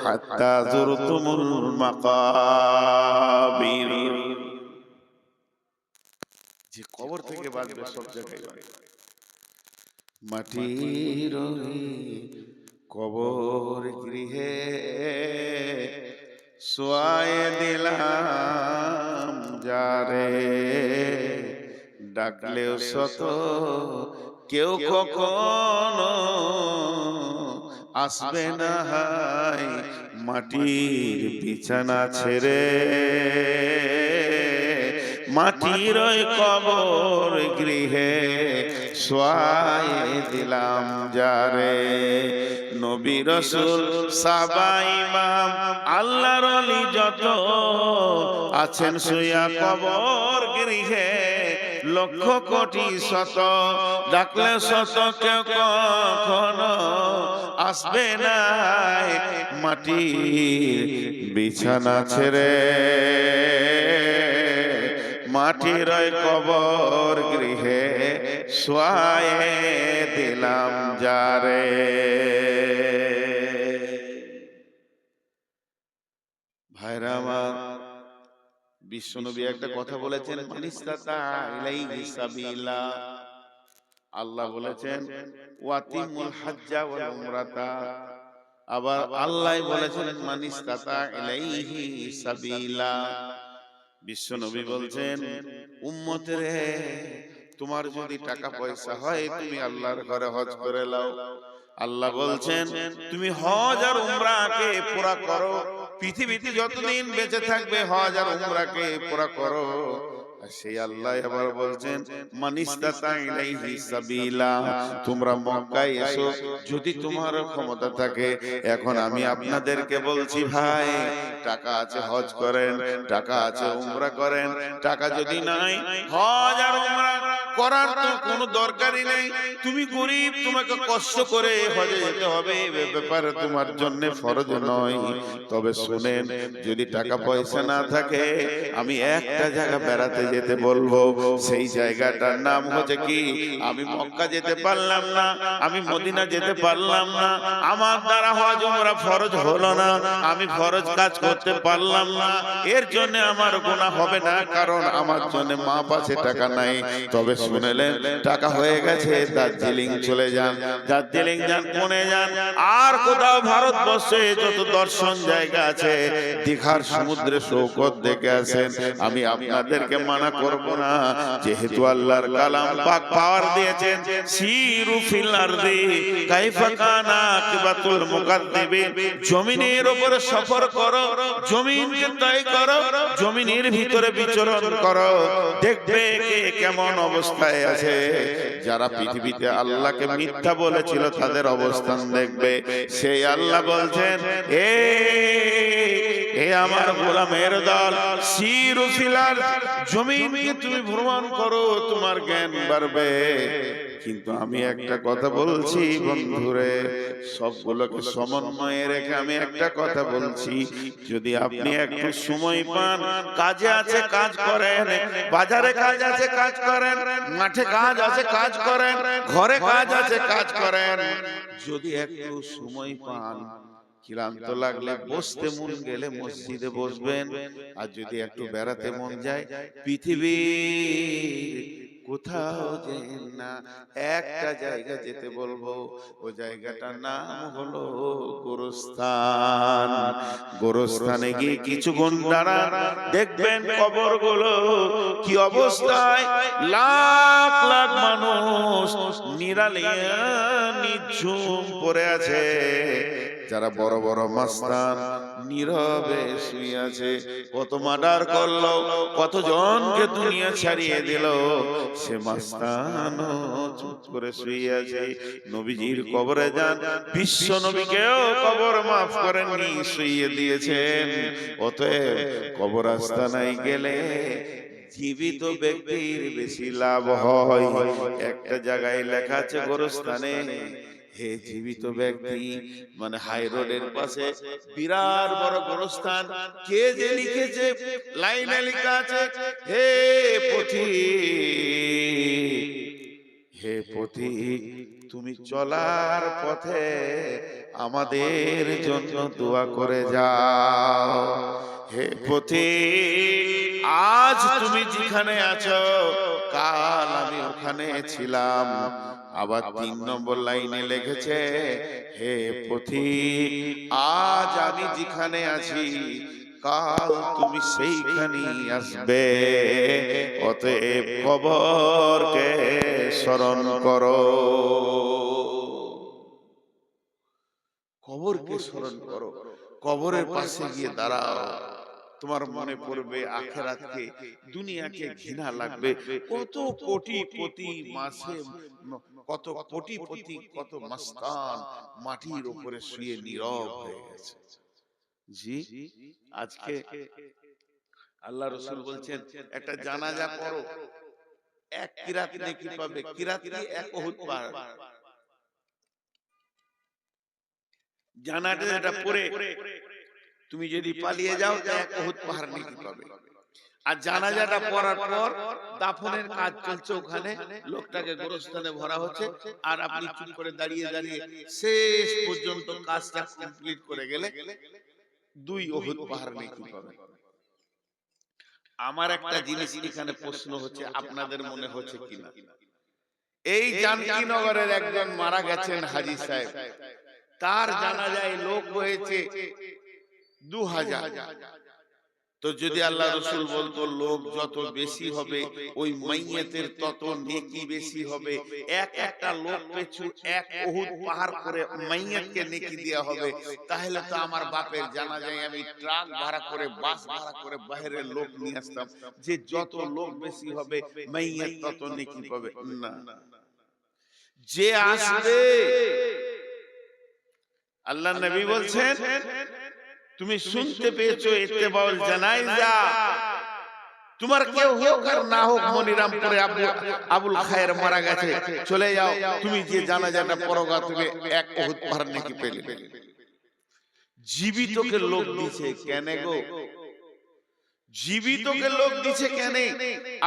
হাত্তা যুরতুমুল মাকাবির, যে কবর থেকে বাঁচবে সব জায়গায় বাঁচবে। মাটির কবর গৃহে শোয়ায়ে দিলাম যারে, ডাকলেও শত কেউ কখনো আসবে না হায় মাটির বিছানা ছেড়ে, মাটির ওই কবর গৃহে শোয়ায়ে দিলাম যারে। নবী রাসূল সাহাবা ইমাম আল্লাহর ওলি যত আছেন শুয়া কবর গৃহে, লক্ষ কোটি শত ডাকলে শত কেউ কখনো আসবে না মাটির বিছানা ছেড়ে, মাটির ওই কবর গৃহে শোয়ায়ে দিলাম যারে। ভাইরা আমার, বিশ্বনবী একটা কথা বলেছেন, মানিস্তাতা ইলাইহি সাবিলা, আল্লাহ বলেছেন ওয়াতিমুল হাজ্জা ওয়াল উমরাতা, আবার আল্লাহ বলেছেন মানিস্তাতা ইলাইহি সাবিলা। বিশ্বনবী বলছেন, উম্মতের তোমার যদি টাকা পয়সা হয় তুমি আল্লাহর ঘরে হজ করে নাও। আল্লাহ বলছেন তুমি হজ আর উমরাকে পুরা করো, পৃথিবীতে যতদিন বেঁচে থাকবে হজ আর উমরাকে পুরা করো। আর সেই আল্লাহ আবার বলছেন মানিস্তাতা ইলাইহি সাবিলা, তোমরা মক্কায় এসো যদি তোমার ক্ষমতা থাকে। এখন আমি আপনাদেরকে বলছি ভাই, টাকা আছে হজ করেন, টাকা আছে উমরা করেন, টাকা যদি নাই হজ আর উমরা করার তো কোনো দরকারই নেই। তুমি গরিব, তোমাকে কষ্ট করে হজে যেতে হবে, এ ব্যাপারে তোমার জন্য ফরজ নয়। তবে শুনেন, যদি টাকা পয়সা না থাকে, আমি একটা জায়গা বেড়াতে যেতে বলবো, সেই জায়গাটার নাম হচ্ছে কি, আমি মক্কা যেতে পারলাম না, আমি মদিনা যেতে পারলাম না, আমার দ্বারা হজ উমরা ফরজ হলো না, আমি ফরজ কাজ করতে পারলাম না, এর জন্য আমার গুনাহ হবে না, কারণ আমার জন্য মা পাশে টাকা নাই। তবে শুনেলেন, টাকা হয়ে গেছে, দার্জিলিং চলে যান, দার্জিলিং যান, পুনে যান, আর কোথাও ভারতবর্ষে যত দর্শন জায়গা আছে, দীঘার সমুদ্রে সৈকত দেখে আসেন। আমি আপনাদেরকে মানা করব না, যেহেতু আল্লাহর কালাম পাক পাওয়ার দিয়েছেন, সিরু ফিল আরদি কাইফা কানা আকিবাতুল মুকাদ্দিবিন, জমিনের উপরে সফর করো, জমিনকে তয় করো, জমিনের ভিতরে বিচরণ করো, দেখবে কে কেমন অবস্থায় আছে। যারা পৃথিবীতে আল্লাহকে মিথ্যা বলেছিল তাদের অবস্থান দেখবে। সেই আল্লাহ বলছেন, এ আমার গোলামের দল, সিরু ফিল আরদ, জমিনকে তুমি ভ্রমণ করো, তোমার জ্ঞান বাড়বে। কিন্তু আমি একটা কথা বলছি বন্ধুরে, সবগুলোকে সমন্বয়ে রেখে আমি একটা কথা বলছি, যদি আপনি একটু সময় পান, কাজে আছে কাজ করেন, বাজারে কাজ আছে কাজ করেন, মাঠে কাজ আছে কাজ করেন, ঘরে কাজ আছে কাজ করেন, যদি একটু সময় পান, ক্লান্ত লাগলে বসতে মন গেলে মসজিদে বসবেন, আর যদি একটু বেড়াতে মন যায়, পৃথিবীর কোথাও যেন না, একটা জায়গা যেতে বলবো, ও জায়গাটার নাম হলো গোরস্থান। গোরস্থানে গিয়ে কিছুক্ষণ দাঁড়ান, দেখবেন কবরগুলো কি অবস্থায়, লাখ লাখ মানুষ নিরালিয়া নিঝুম পড়ে আছে। যারা বড় বড় মাস্তান নীরবে শুয়ে আছে, কত মার্ডার করলো, কত জনকে দুনিয়া ছাড়িয়ে দিল, সে মাস্তান চুপ করে শুয়ে আছে। নবীজির কবরে যান, বিশ্ব নবীকেও কবর মাফ করেননি, শুইয়ে দিয়েছেন। অতএব কবরস্থানায় গেলে জীবিত ব্যক্তির বেশি লাভ হয়। একটা জায়গায় লেখা আছে গোরস্থানে, হে জীবিত ব্যক্তি, মানে হাই রোডের পাশে বিরাট বড় গোরস্থান, কে যে লিখেছে, লাইনে লেখা আছে, হে পথিক, হে পথিক, তুমি চলার পথে আমাদের জন্য দোয়া করে যাও। হে পথিক, আজ তুমি যেখানে আছো, কাল আমি ওখানে ছিলাম। আবার 3 নম্বর লাইনে লিখেছে, হে পথিক, আজ আমি যেখানে আছি, কাল তুমি সেইখানেই আসবে। অতএব কবরকে স্মরণ করো, কবরকে স্মরণ করো, কবরের পাশে গিয়ে দাঁড়াও, তোমার মনে পড়বে আখিরাতকে, দুনিয়াকে ঘৃণা লাগবে। কত কোটি কোটি মাসে, কত কোটি কোটি কত মাস্তান মাটির উপরে শুয়ে নীরব হয়ে গেছে। জি, আজকে আল্লাহ রাসূল বলছেন, একটা জানাজা পড়ো, 1 কিরাত নেকি পাবে। কিরাত কি? 1 উহুদ পাহাড়। জানাজাটা পড়ে তুমি যদি পালিয়ে যাও, তো 1 উহুদ পাহাড় নেকি পাবে। আর জানাজাটা পড়ার পর দাফনের কাজ চলছে, ওখানে লোকটাকে গোরস্থানে ভরা হচ্ছে, আর আপনি চুপ করে দাঁড়িয়ে দাঁড়িয়ে শেষ পর্যন্ত কাজটা কমপ্লিট করে গেলে 2 উহুদ পাহাড় নেকি পাবেন। আমার একটা জিনিস এখানে প্রশ্ন হচ্ছে, আপনাদের মনে হচ্ছে কিনা, এই জানকীনগরের একজন মারা গেছেন হাজী সাহেব, তার জানাজায় লোক হয়েছে 2000, তো যদি আল্লাহ রসুল বলতো লোক যত বেশি হবে ওই মাইয়াতের তত নেকি বেশি হবে, একটা লোক পিছু এক উহুদ পাহাড় করে মাইয়াতকে নেকি দেওয়া হবে, তাহলে তো আমার বাপের জানাজায় আমি ট্রাক ভাড়া করে বাস ভাড়া করে বাইরের লোক নিয়ে আসতাম, যে যত লোক বেশি হবে মাইয়াত তত নেকি পাবে। না, যে আসবে আল্লাহ নবী বলছেন তুমি শুনতে পেয়েছো ইত্তেবাউল জানাইজা, তোমার কেউ হোক আর না হোক, মনিরামপুরে আবুল খায়ের মারা গেছে, চলে যাও, তুমি যে জানাজাটা পড়োগা তুমি এক উহুদ পাহাড় নেকি পেলে। জীবিতকে লোক দিছে কেন গো? জীবিতকে লোক দিছে কেন?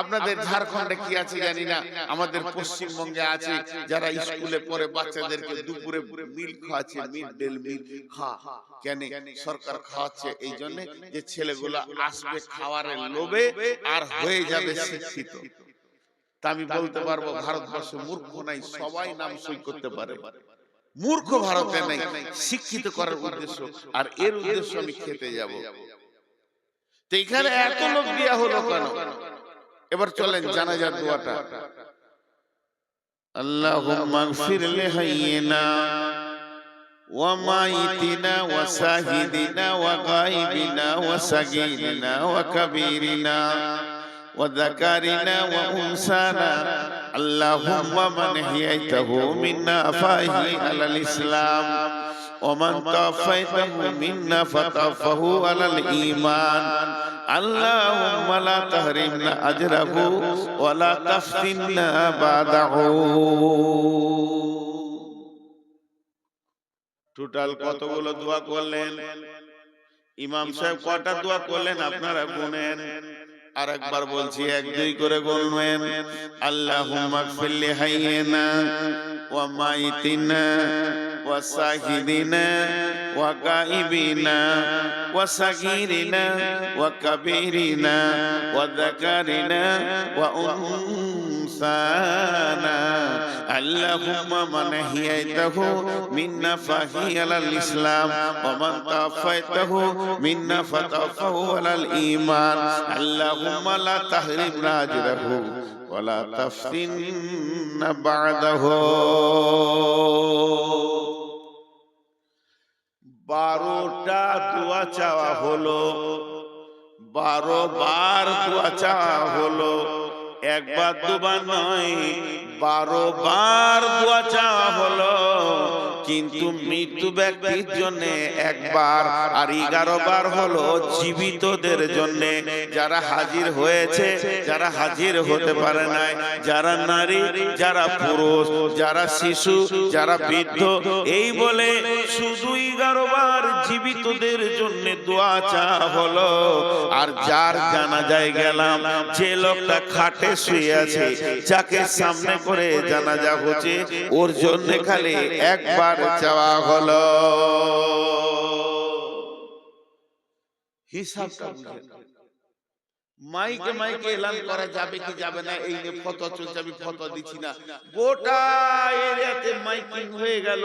আপনাদের ঝাড়খণ্ডে কি আছে জানি না, আমাদের পশ্চিমবঙ্গে আছে, যারা স্কুলে পড়ে বাচ্চাদেরকে দুপুরে মিল খাওয়াচ্ছে, মিড ডে মিল কেন সরকার খাওয়াচ্ছে? এই জন্য যে ছেলেগুলো আসবে খাওয়ারের লোভে আর হয়ে যাবে শিক্ষিত। তা আমি বলতে পারবো ভারতবর্ষে মূর্খ নাই, সবাই নাম সই করতে পারে, মূর্খ ভারতে নাই, শিক্ষিত করার উদ্দেশ্য, আর এর উদ্দেশ্য আমি খেতে যাব। তো এখানে এত লোক দেয়া হলো কেন? এবার চলেন জানাজার দোয়াটা। আল্লাহুম্মা গফির লিহাইয়িনা ওয়া মাইতিনা ওয়া শাহিদিনা ওয়া গায়বিনা ওয়া সাগীরিনা ওয়া কাবীরিনা ওয়া যাকারিনা ওয়া উনসানা আল্লাহুম্মা মান হিয়াইতাহু মিন্না ফাহি আলাল ইসলাম ومن توفيته منا فتوفه على الإيمان اللهم لا تحرمنا أجره ولا تفتنا بعده। টোটাল কতগুলো দোয়া করলেন? ইমাম সাহেব কয়টা দোয়া করলেন আপনারা গুনেন। আর একবার বলছি, এক দুই করে গুনবেন। আল্লাহুম্মা গফির লিহাইয়িনা ওয়া মাইতিনা ওয়া শাহিদিনা ওয়া গায়বিনা ওয়া সাগীরিনা ওয়া কাবীরিনা ওয়া যাকারিনা ওয়া উনসানা আল্লাহুম্মা মান হিয়াইতাহু মিন্না ফাহি আলাল ইসলাম ওয়া মান তাওফাইতাহু মিন্না ফাতাওফাহু আলাল ঈমান আল্লাহুম্মা লা তাহরিমনা আজরাহু ওয়া লা তাফতিননা বা'দাহু। 12টা দোয়া চাওয়া হলো, 12 বার দোয়া চাওয়া হলো, একবার দুবার নয়, 12 বার দোয়া চাওয়া হলো। কিন্তু মৃত্যু ব্যক্তির জন্য একবার, আর 11 বার হলো জীবিতদের জন্য, যারা হাজির হয়েছে, যারা হাজির হতে পারে নাই, যারা নারী, যারা পুরুষ, যারা শিশু, যারা বৃদ্ধ, এই বলে শুধু 11 বার জীবিতদের জন্য দোয়া চাওয়া হলো। আর যার জানাজায় গেলাম, যে লোকটা খাটে শুয়ে আছে, যাকে সামনে করে জানাজা হচ্ছে, ওর জন্য খালি একবার চাওয়া হলো। হিসাবটা বুঝেন। মাইকে মাইকে এলান করা যাবে কি যাবে না, এই নিয়ে ফতোয়া চলছে, আমি ফতোয়া দিচ্ছি না। গোটা এরিয়াতে মাইকিং হয়ে গেল,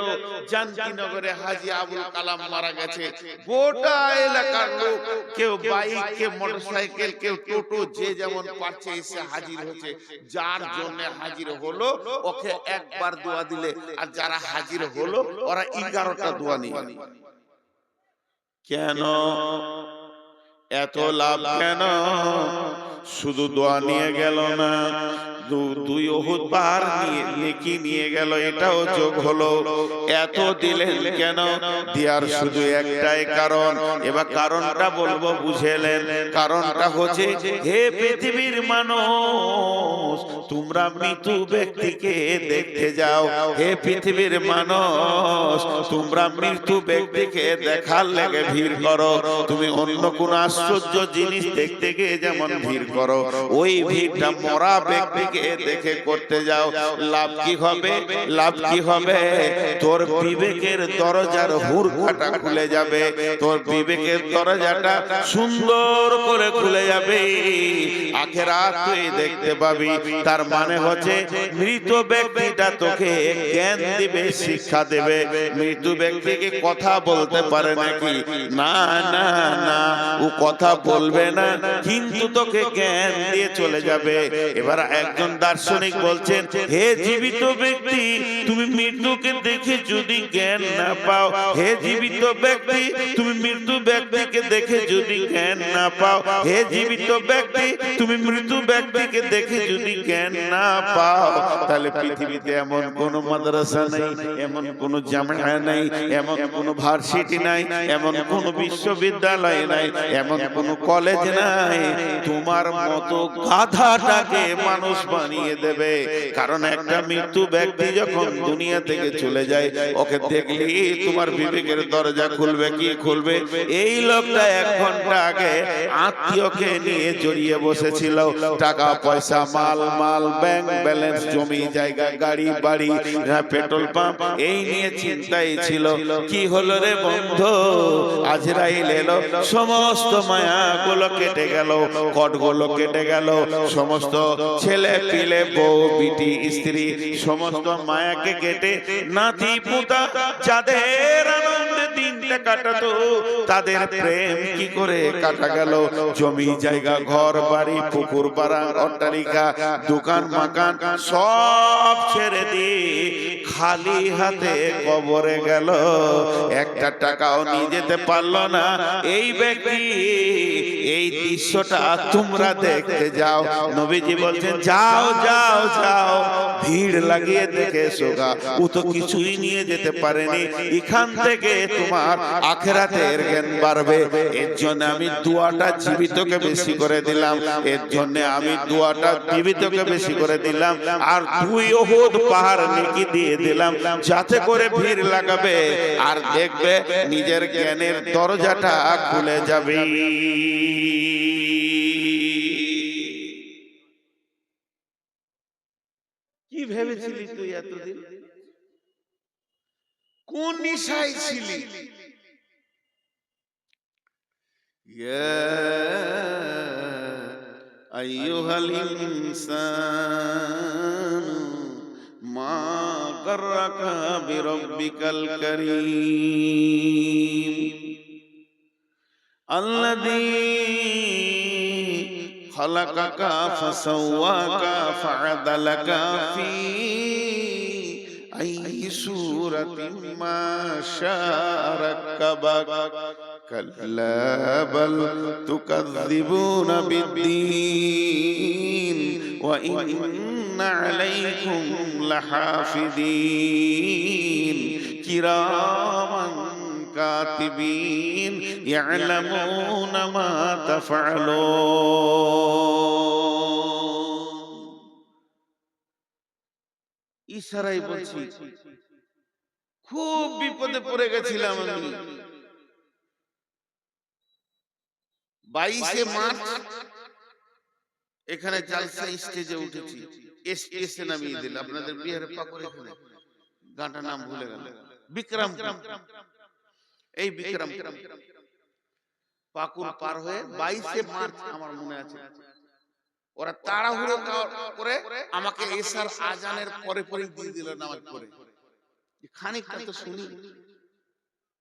জানকীনগরে হাজী আবুল কালাম মারা গেছে, গোটা এলাকার লোক, কেউ বাইক, কেউ মোটরসাইকেল, কেউ টোটো, যে যেমন পারছে এসে হাজির হচ্ছে। যার জন্য হাজির হলো ওকে একবার দোয়া দিলে, আর যারা হাজির হলো ওরা 11টা দোয়া নিয়ে। কেন এত লাভ? কেন শুধু দোয়া নিয়ে গেল না, 2 উহুদ পাহাড় নেকি নিয়ে গেল, এটাও যোগ হলো। এত দিলেন কেন? দেওয়ার শুধু একটাই কারণ, এবার কারণটা বলবো, বুঝেলেন? কারণটা হচ্ছে, হে পৃথিবীর মানুষ, তোমরা মৃত্যু ব্যক্তিকে দেখতে যাও। হে পৃথিবীর মানুষ, তোমরা মৃত্যু ব্যক্তিকে দেখার লেগে ভিড় করো। তুমি অন্য কোন আশ্চর্য জিনিস দেখতে গিয়ে যেমন ভিড় করো, ওই ভিড়টা মরা ব্যক্তিকে দেখে করতে যাও। লাভ কি হবে? লাভ কি হবে? তোর বিবেকের দরজার হুড়কাটা খুলে যাবে, তোর বিবেকের দরজাটা সুন্দর করে খুলে যাবে। আখিরাত তুই দেখতে পাবি। তার মানে হচ্ছে মৃত ব্যক্তিটা তোকে জ্ঞান দিবে, শিক্ষা দেবে। মৃত ব্যক্তিকে কথা বলতে পারে নাকি? না না না, ও কথা বলবে না, কিন্তু তোকে জ্ঞান দিয়ে চলে যাবে। এবার একজন দার্শনিক বলছেন, হে জীবিত ব্যক্তি, তুমি মৃত্যুকে দেখে যদি জ্ঞান না পাও, হে জীবিত ব্যক্তি, তুমি মৃত্যু ব্যক্তিকে দেখে যদি জ্ঞান না পাও, হে জীবিত ব্যক্তি, তুমি মৃত্যু ব্যক্তিকে দেখে যদি জ্ঞান না পাও, তাহলে পৃথিবীতে এমন কোন মাদ্রাসা নেই, এমন কোন জামিয়া নেই, এমন কোন ভার্সিটি নাই, এমন কোন বিশ্ববিদ্যালয় নাই, এমন কোন কলেজ নাই তোমার মতো গাধাটাকে মানুষ বানিয়ে দেবে। কারণ একটা মৃত্যু ব্যক্তি যখন দুনিয়া থেকে চলে যায়, ওকে দেখলি তোমার বিবেকের দরজা খুলবে কি খুলবে? এই লোকটা 1 ঘন্টা আগে আত্মীয়কে নিয়ে জড়িয়ে বসেছিল, টাকা পয়সা, মাল মাল, ব্যাংক ব্যালেন্স, জমি জায়গা, গাড়ি বাড়ি, পেট্রোল পাম্প, এই নিয়ে চিন্তাই ছিল। কি হলো রে বন্ধু? আজরাইল এলো, সমস্ত মায়াগুলো কেটে গেল, কটগুলো কেটে গেল, সমস্ত ছেলে পিলে, বউ বিটি স্ত্রী, সমস্ত মায়াকে কেটে নাতি পুতা যাদের আনন্দে দিনটা কাটাতো, তাদের প্রেম কি করে কাটা গেল? জমি জায়গা, ঘর বাড়ি, পুকুর পাড়া, অট্টালিকা, দোকান মাকান সব ছেড়ে দিয়ে খালি হাতে কবরে গেল, একটা টাকাও নিয়ে যেতে পারলো না। এই ব্যক্তি, এই দৃশ্যটা তোমরা দেখতে যাও। নবীজি বলছেন, যাও যাও যাও, ভিড় লাগিয়ে দেখে এসোগা। ও তো কিছুই নিয়ে যেতে পারেনি, এখান থেকে তোমার আখিরাতের জ্ঞান বাড়বে। এর জন্য আমি দোয়াটা জীবিতকে বেশি করে দিলাম, এর জন্য আমি দোয়াটা জীবিতকে বেশি করে দিলাম, আর 2 উহুদ পাহাড় নেকি দিয়ে দিলাম, যাতে করে ভিড় লাগাবে আর দেখবে নিজের জ্ঞানের দরজাটা খুলে যাবে। কি ভেবেছিলি তুই এতদিন? কোন নিশায় ছিলি? ইয়া আইয়ুহাল ইনসান মা গাররাকা বিরাব্বিকাল কারীম আল্লাযী খালাকাকা ফাসাওয়াকা ফাআদালাকা ফি আইয়ি সূরাতিন মা শাআ রাক্কাবাক কাল্লা বাল তুকাযযিবুনা বিদ্দীন ওয়া ইন্না আলাইকুম লাহাফিযীন কিরামান কাতিবিন ইয়ালামুনা মা তাফআলুন। ইশারায় বলছি, খুব বিপদে পড়ে গেছিলাম আমি। 22শে মার্চ এখানে জালসা স্টেজে উঠেছি, এসে নামিয়ে দিল আপনাদের বিহারের পাকুর, এখানে গানটার নাম ভুলে গেল, বিক্রম, এই বিক্রম পাকুর পার হয়ে 22শে মার্চ আমার মনে আছে, ওরা তাড়াহুড়ো করে আমাকে এশার আজানের পরে পরে দিয়ে দিল নামাজ পড়ে। খানিকটা তো শুনি,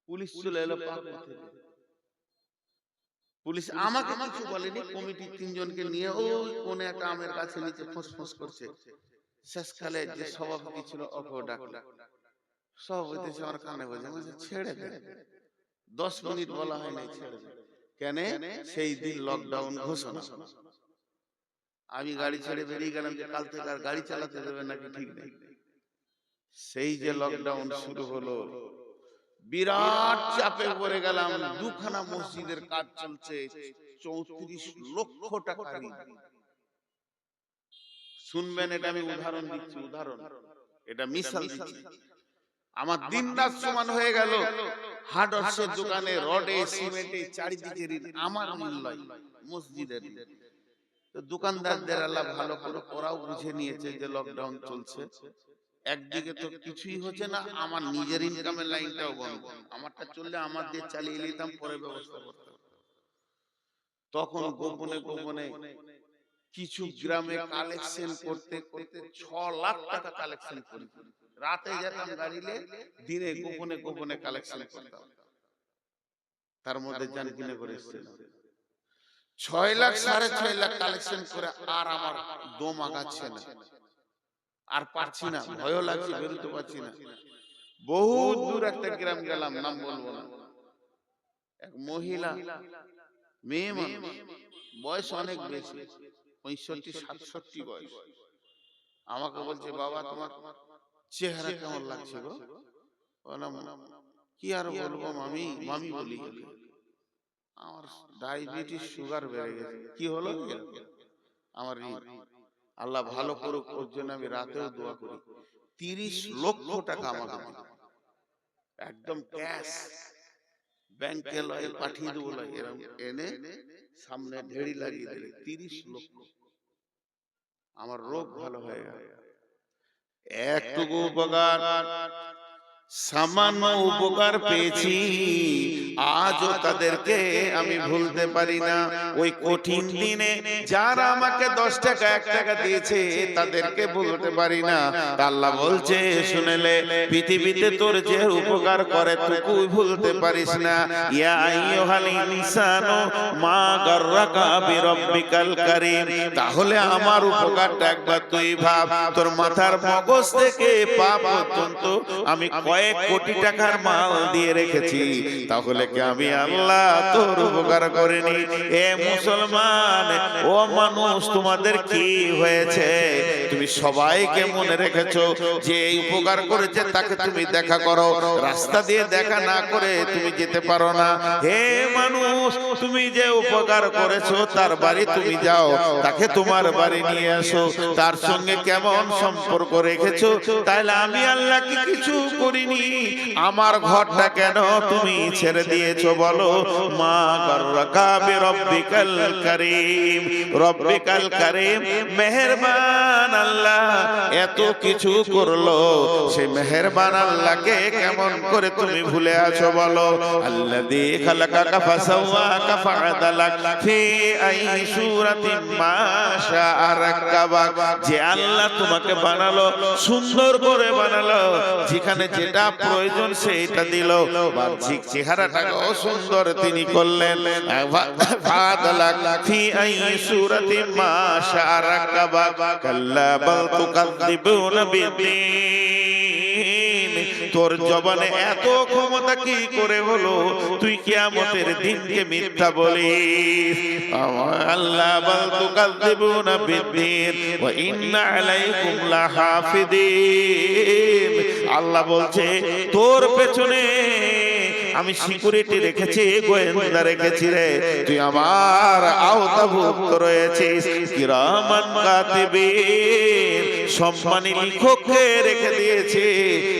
পুলিশ চলে এলো পাকুর থেকে। পুলিশ আমাকে কিছু বলেনি, কমিটির 3 জনকে নিয়ে ওই কোনে একটা আমের গাছে নিচে ফোঁস করছে। শেষকালে যে সভাপতি ছিল ওকেও ডাকলো, সভাপতি আমার কানে বলছে, ছেড়ে দে, 10 মিনিট বলা হয় নাই, ছেড়ে দে। কেন? সেই দিন লকডাউন ঘোষণা। আমি গাড়ি ছেড়ে বেরিয়ে গেলাম যে কাল থেকে আর গাড়ি চালাতে দেবে নাকি ঠিক নেই। সেই যে লকডাউন শুরু হলো, বিরাট চাপে পড়ে গেলাম। 2খানা মসজিদের কাজ চলছে, 34 লক্ষ টাকা ঋণ। শুনবেন, এটা আমি উদাহরণ দিচ্ছি, উদাহরণ, এটা মিসাল দিচ্ছি। আমার দিন রাত সমান হয়ে গেল, হার্ডওয়্যারের দোকানে রডে সিমেন্টে চারিদিকে ঋণ, আমার মূল্য মসজিদের। তো দোকানদারদের আল্লাহ ভালো করে, ওরাও বুঝে নিয়েছে যে লকডাউন চলছে, একদিকে তো কিছুই হচ্ছে না, আমার নিজের ইনকামের লাইনটাও বন্ধ। আমারটা চললে আমার দিয়ে চালিয়ে নিতাম, পরে ব্যবস্থা করতাম। তখন গোপনে গোপনে কিছু গ্রামে কালেকশন করতে করতে 6 লাখ টাকা কালেকশন করি। রাতে যেতাম গাড়িলে, দিনে গোপনে গোপনে কালেকশন করতাম। তার মধ্যে জান কিনে করে এসছে 6 লাখ 6.5 লাখ কালেকশন করে, আর আমার দম আগাচ্ছে না, আর পারছি না, ভয়ও লাগছে, বেরোতে পারছি না। বহুত দূর একটা গ্রাম গেলাম, নাম বলবো না। এক মহিলা, মেয়ে মানুষ, বয়স অনেক বেশি, 65-67 বয়স। আমাকে বলছে, বাবা তোমার চেহারা কেমন লাগছে গো? বললাম, কি আর বলবো মামি, মামি বলি গেল, আমার ডায়াবেটিস সুগার বেড়ে গেছে। কি হলো? আমার আল্লাহ ভালো করুক, ওর জন্য আমি রাতেও দোয়া করি। 30 লক্ষ টাকা আমাকে দিল, একদম ক্যাশ, ব্যাংকে লয় পাঠিয়ে দেবো, এরকম এনে সামনে ঢেড়ি লাগিয়ে দিলে 30 লক্ষ। আমার রোগ ভালো হয়ে গেল। একটুকু উপকার, সামান্য উপকার পেয়েছি, আজও তাদেরকে আমি ভুলতে পারি না। ওই কঠিন দিনে যারা আমাকে 10 টাকা 1 টাকা দিয়েছে, তাদেরকে ভুলতে পারি না। আল্লাহ বলছে, শুনেলে পৃথিবীতে তোর যে উপকার করে তুই ভুলতে পারিস না। ইয়া আইয়ুহাল ইনসানু মা গাররাকা বিরাব্বিকাল কারীম। তাহলে আমার উপকারটা একবার তুই ভাব। তোর মাথার মগজ থেকে পা পর্যন্ত আমি কয়েক কোটি টাকার মাল দিয়ে রেখেছি, তাহলে কি আমি আল্লাহ তোর উপকার করিনি? এ মুসলমান, ও মানুষ, তোমাদের কি হয়েছে? তুমি সবাইকে মনে রেখেছো যে এই উপকার করেছে তাকে তুমি দেখা করো, রাস্তা দিয়ে দেখা না করে তুমি যেতে পারো না। হে মানুষ, তুমি যে উপকার করেছো তার বাড়ি তুমি যাও, তাকে তোমার বাড়ি নিয়ে আসো, তার সঙ্গে কেমন সম্পর্ক রেখেছো? তাইলে আমি আল্লাহ কি কিছু করিনি? আমার ঘরটা কেন তুমি ছেড়ে দিয়েছো বলো? মা গাররাকা বিরাব্বিকাল কারীম, রব্বিকাল কারীম, মেহেরবান আল্লাহ এত কিছু করলো, সেই মেহেরবান আল্লাহকে কেমন করে তুমি ভুলে আছো বলো? আল্লাযী খালাকাকা ফাসাওয়াকা ফাআদালাক ফি আই সূরাতিন মা শাআ রাক্কাবাক। যে আল্লাহ তোমাকে বানালো, সুন্দর করে বানালো, যেখানে যেটা প্রয়োজন সেটা দিল, বাহ্যিক চেহারাটাও সুন্দর তিনি করলেন। ফাআদালাক ফি আই সূরাতিন মা শাআ রাক্কাবাক। কাল্লা বাল তুকাযযিবুনা বিদ্দীন। তোর জবানে এত ক্ষমতা কি করে হলো তুই কিয়ামতের দিনকে মিথ্যা বলিস? আল্লাহ বাল তুকাযযিবুনা বিদ্দীন ওয়া ইন্না আলাইকুম লাহাফিদিন। আল্লাহ বলছে, তোর পেছনে আমি সিকিউরিটি রেখেছি, গোয়েন্দা রেখেছি রে, তুই আমার আওতাভুক্ত রয়েছিস। কিরামান কাতিবিন, সম্মানী লিখককে রেখে দিয়েছি,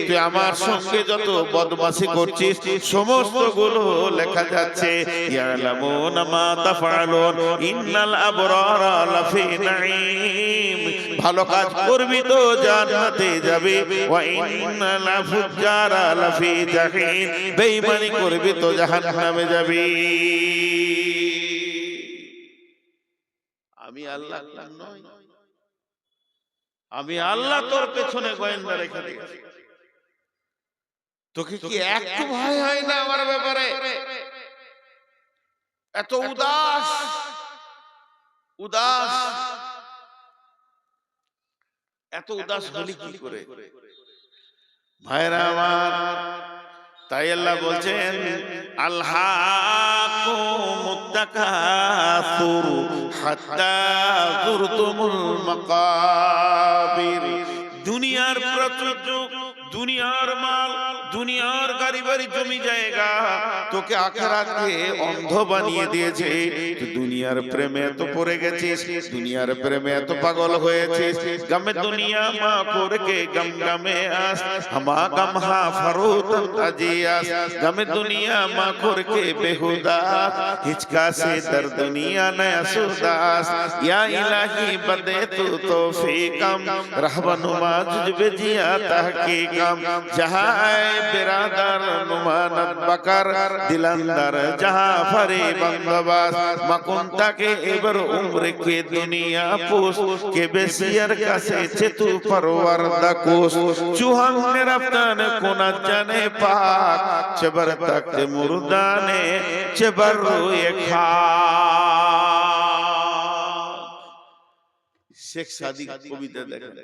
তুই আমার সঙ্গে যত বদমাশি করছিস সমস্ত গুলো লেখা যাচ্ছে। ইয়ালামুনা মা তাফআলুন ইন্নাল আবরারা লাফি নাঈম। ভালো কাজ করবি তো জান্নাতে যাবি, ওয়া ইন্নাল ফুজ্জারা লাফি জাহিম। বেঈমানি করবি তো জাহান্নামে যাবি। আমি আল্লাহ নই, আমি আল্লাহ তোর পেছনে গোয়েন্দা রেখে দিয়েছি। তোকে কি একটু ভয় হয় না আমার ব্যাপারে? এত উদাস উদাস, এত উদাস হলি কি করে ভাইরা আমার? তাই আল্লাহ বলছেন, আলহাকুমুত তাকাসুর হাত্তা যুরতুমুল মাকাবির। দুনিয়ার প্রাচুর্য, দুনিয়ার মাল, দুনিয়ার গাড়ি বাড়ি জমি জায়গা তোকে আখিরাতকে অন্ধ বানিয়ে দিয়েছে। তুই দুনিয়ার প্রেমে এত পড়ে গেছিস, দুনিয়ার প্রেমে এত পাগল হয়েছিস। গামে দুনিয়া মা করকে গম গমে আস, হামা গম হা ফরুতন আজিয়াস। গামে দুনিয়া মা করকে বেহুদা, হিচকা সে দর দুনিয়া নয়া সুদাস। ইয়া ইলাহি বদে তু তৌফিকম, রাহবানুমা জুজবে জিয়া তাহকিকম। जहाँ बिरादर नुमानत बकर दिलंदर जहां फरे बंदोबस्त मकुंता के एबर उम्र के दुनिया पोस के बेसियर कासे चेतु परवर दकोस चुहंग रफ्तान कोना जाने पाक चबर तक मुर्दाने चबर रोए खा শেখ সাদির কবিতা দেখেন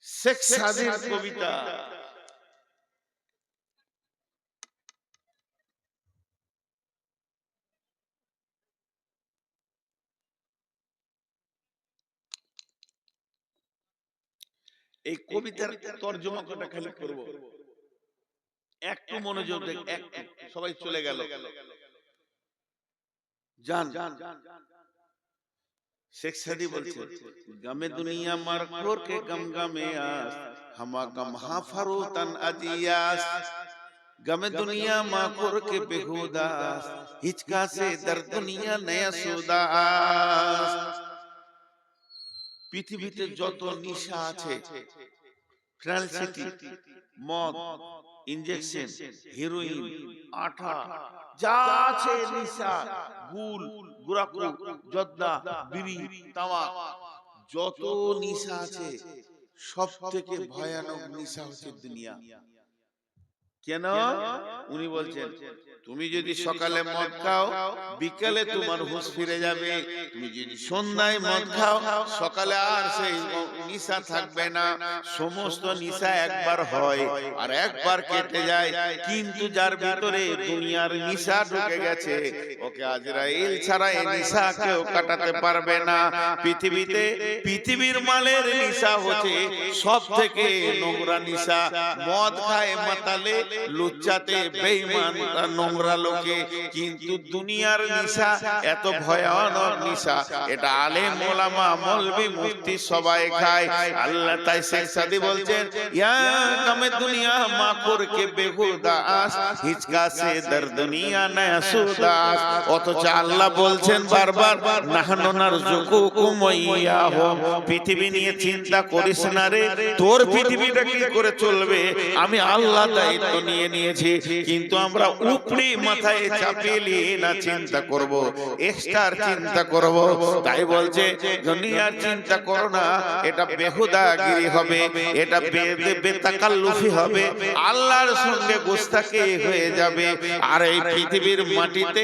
শেখ সাদির কবিতা এই কবিতার তরজমা কটা খালি করব একটু মনোযোগ দেখ একটু সবাই চলে গেল জান शेख सादी बोलते गमे दुनिया मर खोर के गम गमे आस हमा गम हा फरोतन अदियास गमे दुनिया मा खोर के बेहुदास हिचका से दर दुनिया नया सुदास পৃথিবীতে যত নিশা আছে ফ্রান্সিটি মদ ইনজেকশন হেরোইন আঠা যা আছে নিশা গুল গুরাকু জর্দা বিড়ি তামাক যত নিশা আছে সব থেকে ভয়ানক নিশা হচ্ছে দুনিয়া কেন উনি বলছেন তুমি যদি সকালে মদ খাও বিকালে তোমার হুঁশ ফিরে যাবে তুমি যদি সন্ধ্যায় মদ খাও সকালে আর সেই নিশা থাকবে না সমস্ত নিশা একবার হয় আর একবার কেটে যায় কিন্তু যার ভিতরে দুনিয়ার নিশা ঢুকে গেছে ওকে আজরাইল ছাড়া এই নিশা কেউ কাটাতে পারবে না পৃথিবীতে পৃথিবীর মালের নিশা হচ্ছে সব থেকে নোংরা নিশা মদ খায় মাতালে লুচ্চাতে বেঈমান নোংরা লোকে কিন্তু দুনিয়ার নিশা এত ভয়ানক নিশা এটা আলেম ওলামা মৌলভী মুফতি সবাই খায় আল্লাহ তাই শেখ সাদি বলছেন ইয়া কামে দুনিয়া মাকুর কে বেহুদাস হিচকা সে দর দুনিয়া নয়া সুদাস অথচ আল্লাহ বলছেন বারবার নাহনু নারজুকুকুম ওয়াইয়াহুম পৃথিবী নিয়ে চিন্তা করিস না রে তোর পৃথিবীটা কি করে চলবে আমি আল্লাহ দায়িত্ব নিয়ে নিয়েছি কিন্তু আমরা উপরি মাথায় চাপিয়ে নিয়ে না চিন্তা করব এক্সট্রার চিন্তা করব তাই বলছে দুনিয়ার চিন্তা করো না এটা বেহুদাগিরি হবে এটা বেতাকাল্লুফি হবে আল্লাহর সঙ্গে গোস্তাকি হয়ে যাবে আর এই পৃথিবীর মাটিতে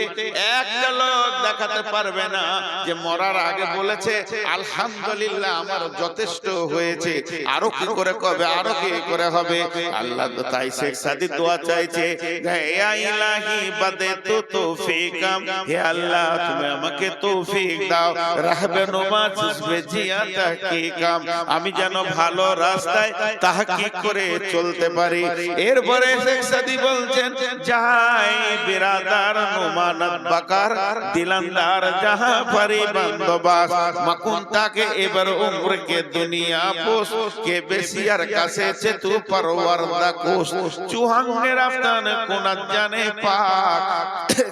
একটা লোক দেখাতে পারবে না যে মরার আগে বলেছে আলহামদুলিল্লাহ আমার যথেষ্ট হয়েছে আরো কি করে কবে আরো কি করে হবে আল্লাহ তো তাই শেখ সাদি দোয়া চাইছে হে ইলাহি বাদে তো তৌফিকাম হে আল্লাহ তুমি আমাকে তৌফিক দাও রাহবেনুমা চুসবে জিয়া তাহকিকাম আমি যেন ভালো রাস্তায় তাহকিক করে চলতে পারি এরপরে শেখ সাদি বলছেন যাই বিরাদার নুমানত বাকার দিলন্দার জাহা ফরি বন্দোবাস মাকুনতা কে এবার উম্র কে দুনিয়া পোস কে বেসিয়ার কাছে চেতু পরওয়ার দাকুস চুহাঙ্গে রাফতান কোনা জানে পাক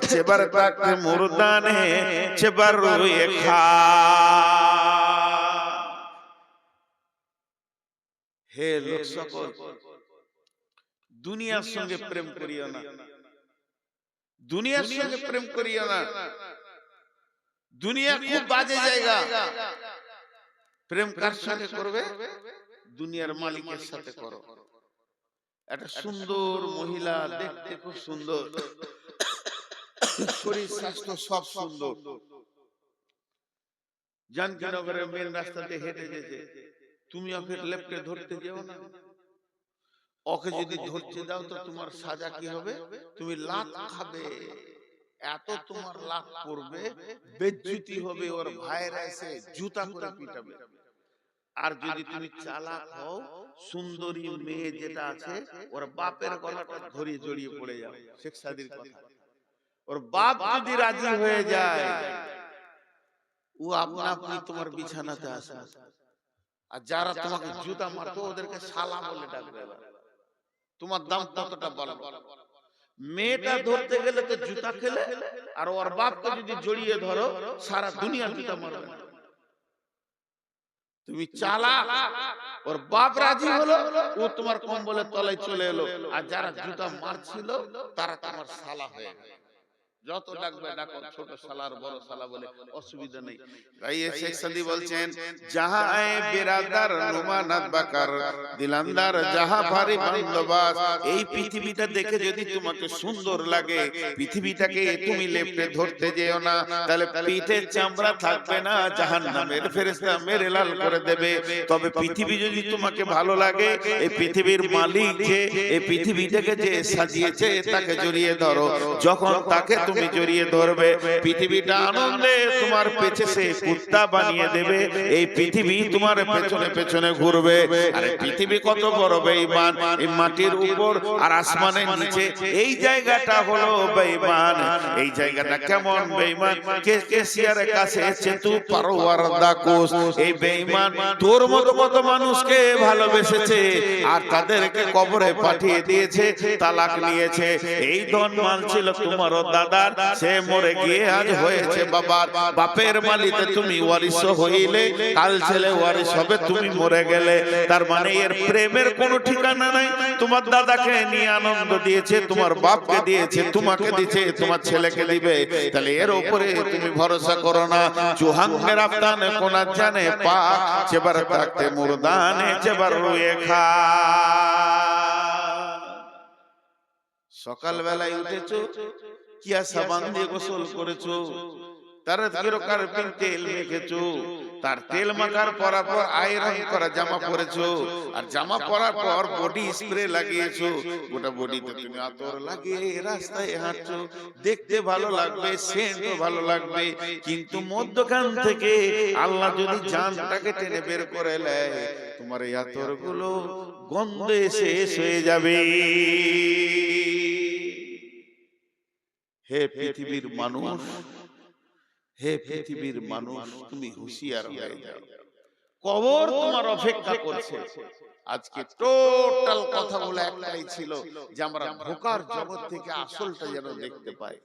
চেবার তাক মুরদানে চেবার রুয়ে খা হে লোক সকল দুনিয়ার সঙ্গে প্রেম করিও না দুনিয়ার সঙ্গে প্রেম করিও না দুনিয়া খুব বাজে জায়গা প্রেম কার সঙ্গে করবে দুনিয়ার মালিকের সাথে করো একটা সুন্দর মহিলা দেখতে খুব সুন্দর শরীর স্বাস্থ্য সব সুন্দর জানকীনগরের মেন রাস্তাতে হেঁটে যেতে তুমি ওকে লেপটে ধরতে যেও না ওকে যদি ধরতে দাও তো তোমার সাজা কি হবে তুমি লাত খাবে এত তোমার লাত পড়বে বেজ্জতি হবে ওর ভাইরা এসে জুতা করে পিটাবে আর যদি তুমি চালাক হও সুন্দরী মেয়ে যেটা আছে ওর বাপের গলাটা ধরে জড়িয়ে পড়ে যাও শেখ সাদির কথা ওর বাপ যদি রাজি হয়ে যায় ও আপনা আপনি তোমার বিছানাতে আসে আর যারা তোমাকে জুতা মারতো ওদেরকে শালা বলে ডাকবে তোমার দাম কতটা বলো মেয়েটা ধরতে গেলে তো জুতা খেলে আর ওর বাপকে যদি জড়িয়ে ধরো সারা দুনিয়া জুতা মারবে তুমি চালাক ওর বাপ রাজি হলো, ও তোমার কম্বলের তলায় চলে এলো, আর যারা জুতা মারছিল তারা তোমার শালা হয়ে গেল। যত ডাকবে ডাকো, ছোট শালার বড় শালা বলে অসুবিধা নেই। তাই শেখ সাদি বলছেন, যাহা আয়ে বিরাদার নুমানাত বাকার দিলান্দার যাহা ভারী বন্দোবাস। এই পৃথিবীটা দেখে যদি তোমাকে সুন্দর লাগে, পৃথিবীটাকে তুমি লেপটে ধরতে যেও না, তাহলে পিঠে চামড়া থাকবে না, জাহান্নামের ফেরেশতা মেরে লাল করে দেবে। তবে পৃথিবী যদি তোমাকে ভালো লাগে, এই পৃথিবীর মালিক যে, এই পৃথিবীটাকে যে সাজিয়েছে তাকে জড়িয়ে ধরো। যখন তাকে তুমি জড়িয়ে ধরবে, পৃথিবীটা আনন্দে তোমার পেছনে কুত্তা বানিয়ে দেবে, এই পৃথিবী তোমার পেছনে পেছনে ঘুরবে। আরে পৃথিবী কত বড় বেঈমান, এই মাটির উপর আর আসমানের নিচে, এই জায়গাটা হলো বেঈমান। এই জায়গাটা কেমন বেঈমান, কেসিয়ারের কাছে চেতু পারওয়ার দাকুস। এই বেঈমান তোর মতো কত মানুষকে ভালোবেসেছে আর তাদেরকে কবরে পাঠিয়ে দিয়েছে, তালাক নিয়েছে। এই ধন মাল ছিল তোমারও দাদার, সে মরে গিয়ে আজ হয়েছে বাবার। বাপের মালিতে তুমি ওয়ারিশ হইলে, কাল ছেলে ওয়ারিশ হবে, তুমি মরে গেলে। তার মানে এর প্রেমের কোনো ঠিকানা নাই। তোমার দাদাকে নিয়ে আনন্দ দিয়েছে, তোমার বাপকে দিয়েছে, তোমাকে দিয়েছে, তোমার ছেলেকে দিবে। তাহলে এর উপরে তুমি ভরসা করো না। চুহাঙ্গের আফতানে কোনা জানে পা, চেবার থাকতে মুরদানে চেবার রুয়ে খা। সকাল বেলায় উঠেছো, কিয়া সাবান দিয়ে গোসল করেছো, তার তেল মেখেছো, তার তেল মাখার পর আয়রন করা জামা পরেছো, আর জামা পরার পর বডি স্প্রে লাগিয়েছো। গোটা বডিতে তুমি আতর লাগিয়ে রাস্তায় হাঁটছো, দেখতে ভালো লাগবে, সেন্টও ভালো লাগবে। কিন্তু মধ্যখান থেকে আল্লাহ যদি জানটাকে টেনে বের করে নেয়, তোমার এই আতর গুলো গন্ধে শেষ হয়ে যাবে। হে পৃথিবীর মানুষ, হে পৃথিবীর মানুষ, তুমি হুঁশিয়ার হয়ে যাও, কবর তোমার অপেক্ষা করছে। আজকে টোটাল কথা বলে একটাই ছিল যে আমরা ধোঁকার জগৎ থেকে আসলটা যেন দেখতে পাই,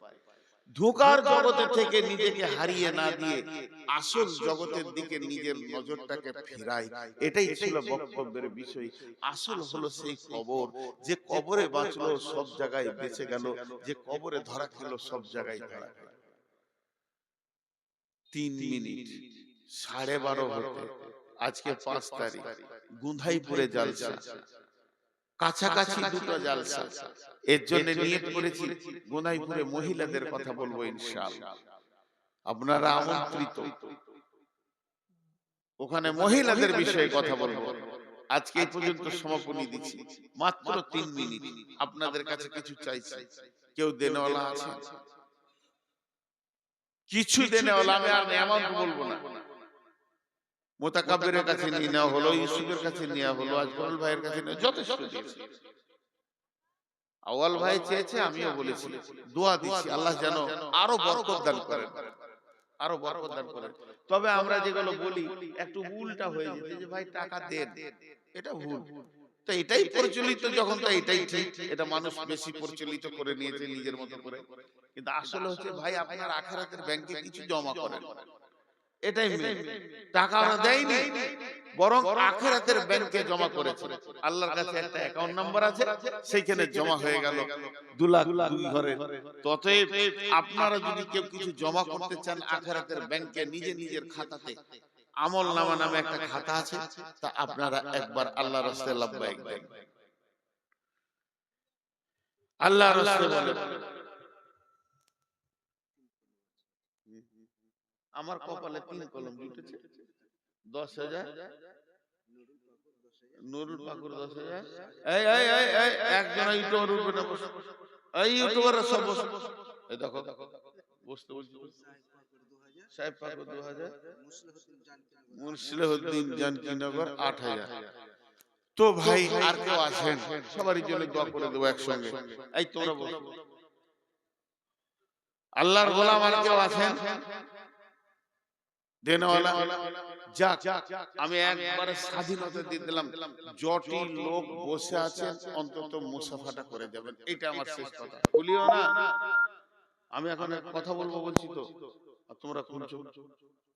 ধোঁকার জগতে থেকে নিজেকে হারিয়ে না দিয়ে আসল জগতের দিকে নিজের নজরটাকে ফেরাই। এটাই ছিল বক্তব্যের বিষয়। আসল হলো সেই কবর, যে কবরে বাঁচলো সব জায়গায় বেঁচে গেল, যে কবরে ধরা খেলো সব জায়গায় ধরা খেলো। 3 মিনিট 12:30 হতে আজকে 5 তারিখ, গুন্ধাইপুরে জালসা, কাছাকাছি দুটো জালসা। এর জন্য নিয়ত করেছি গুন্ধাইপুরে মহিলাদের কথা বলবো ইনশাআল্লাহ। আপনারা আমন্ত্রিত, ওখানে মহিলাদের বিষয়ে কথা বলবো। আজকে এই পর্যন্ত সমাপনী দিচ্ছি, মাত্র 3 মিনিট। আপনাদের কাছে কিছু চাইছি, কেউ দেনওয়ালা আছে? কিছু দেনওয়ালা, আমি আর অ্যামাউন্ট বলবো না। মোতাকাব্বিরের কাছে নিয়ে নেওয়া হলো, ইউসুফের কাছে নেওয়া হলো, আজমল ভাইয়ের কাছে নেওয়া, যথেষ্ট দিয়েছে। আওয়াল ভাই চেয়েছে, আমিও বলেছি, দোয়া দিচ্ছি আল্লাহ যেন আরো বরকত দান করেন, আরো বরকত দান করেন। তবে আমরা যেগুলো বলি একটু উল্টা হয়ে যেতে, যে ভাই টাকা দেন, এটা ভুল। তো এটাই প্রচলিত যখন, তো এটাই ঠিক। এটা মানুষ বেশি প্রচলিত করে নিয়েছে নিজের মতো করে। কিন্তু আসলে হচ্ছে ভাই, আপনার আখিরাতের ব্যাংকে কিছু জমা করেন, এটাই মেন। টাকা ওরা দেয়নি, বরং আখিরাতের ব্যাংকে জমা করেছে। আল্লাহর কাছে একটা অ্যাকাউন্ট নাম্বার আছে, সেইখানে জমা হয়ে গেল 2 লাখ 2 ঘরে। ততএব আপনারা যদি কেউ কিছু জমা করতে চান আখিরাতের ব্যাংকে, নিজের খাতাতে আমল নামা নামে একটা খাতা আছে, তা আপনারা একবার আল্লাহর রাস্তায় লাব্বাইক দেন। আল্লাহর রাস্তায় বলেন, আমার কপালে 3 কলম জুটেছে, 10,000। নুরুল পাকুর 10,000। এই এই এই এই একজন ইউটিউবার উঠবে না, বসে এই ইউটিউবাররা সব বসে, এই দেখো বসতে বলছি, সাহেব পাকুর 2,000, মুসলিহুদ্দিন জানকীনগর 8,000। তো ভাই আর কেউ আসেন, সবারই জন্য দোয়া করে দেবো একসঙ্গে। এই তোমরা বসো, আল্লাহর গোলাম আর কেউ আছেন দেনওয়ালা? যাক, আমি একবারে স্বাধীনতা দিয়ে দিলাম, যটি লোক বসে আছেন অন্তত মুসাফাটা করে যাবেন, এটা আমার শেষ কথা। বলিও না আমি এখন কথা বলবো বলছি, তো তোমরা শুনছো,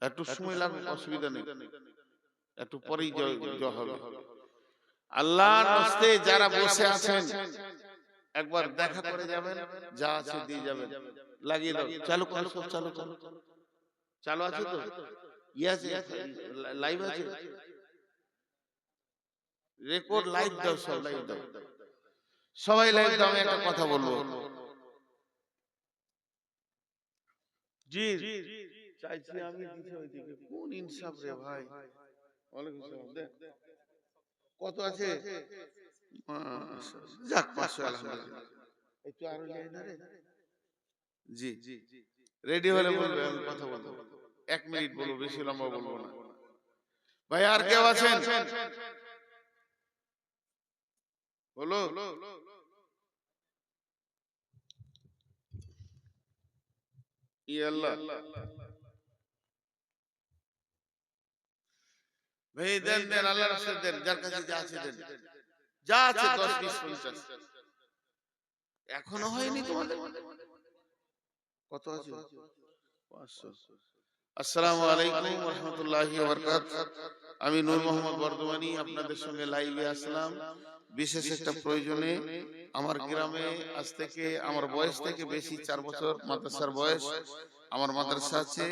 একটু সময় লাগবে, অসুবিধা নেই। একটু পরেই হবে। আল্লাহর রাস্তে যারা বসে আছেন একবার দেখা করে যাবেন, যা আছে দিয়ে যাবেন। লাগিয়ে দাও, চালু করো, সব চালু করো। চালু আছে তো? ইয়েস, লাইভ আছে, রেকর্ড লাইভ দাও, সব লাইভ দাও, সবাই লাইভ দাও। আমি একটা কথা বলবো, জি চাইছি আমি দিতে ওইদিকে, কোন ইনসাফ রে ভাই। ওয়ালাইকুম আসসালাম, দেখ কত আছে, যাক 500, আলহামদুলিল্লাহ। একটু আরো যাই না রে, জি রেডি হলে বলবে, আমি কথা বলবো, 1 মিনিট বলবো, বেশি লম্বা বলবো না। ভাই আর কেউ আছেন? বলো। ই আল্লাহ, ভাই দেন দেন, আল্লাহর রাস্তায় দেন, যার কাছে যা আছে দেন, যা আছে 10, 20, 50। এখনো হয়নি তোমাদের? কত আছে? 500। আসসালামু আলাইকুম ওয়া রাহমাতুল্লাহি ওয়া বারাকাতুহু। আমি নূর মোহাম্মদ বর্ধমানী আপনাদের সঙ্গে লাইভে আসলাম বিশেষ একটা প্রয়োজনে। আমার গ্রামে আজ থেকে, আমার বয়স থেকে বেশি 4 বছর মাদ্রাসার বয়স। আমার মাদ্রাসা আছে,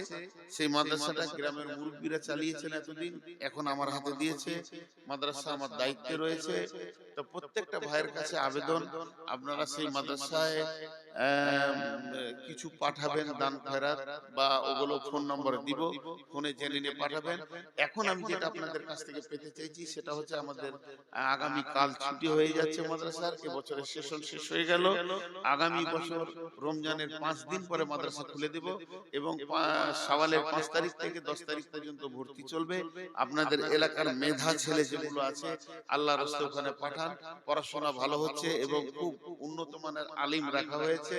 সেই মাদ্রাসাটা গ্রামের মুরব্বীরা চালিয়েছেন এতদিন, এখন আমার হাতে দিয়েছে। মাদ্রাসা আমার দায়িত্বে রয়েছে। তো প্রত্যেকটা ভাইয়ের কাছে আবেদন, আপনারা সেই মাদ্রাসায় কিছু পাঠাবেন, দান খয়রাত বা ওগুলো ফোন নম্বর দিব, ফোনে জেনে নিয়ে পাঠাবেন। এখন আমি যেটা আপনাদের কাছ থেকে পেতে চাইছি সেটা হচ্ছে, আমাদের আগামী কাল ছুটি হয়ে যাচ্ছে মাদ্রাসার, এবছরের সেশন শেষ হয়ে গেল। আগামী বছর রমজানের 5 দিন পরে মাদ্রাসা খুলে দেব, এবং শাওয়ালের 5 তারিখ থেকে 10 তারিখ পর্যন্ত ভর্তি চলবে। আপনাদের এলাকার মেধা ছেলে যেগুলো আছে, আল্লাহর রাস্তায় ওখানে পাঠান। পড়াশোনা ভালো হচ্ছে এবং খুব উন্নত মানের আলিম রাখা হয়েছে,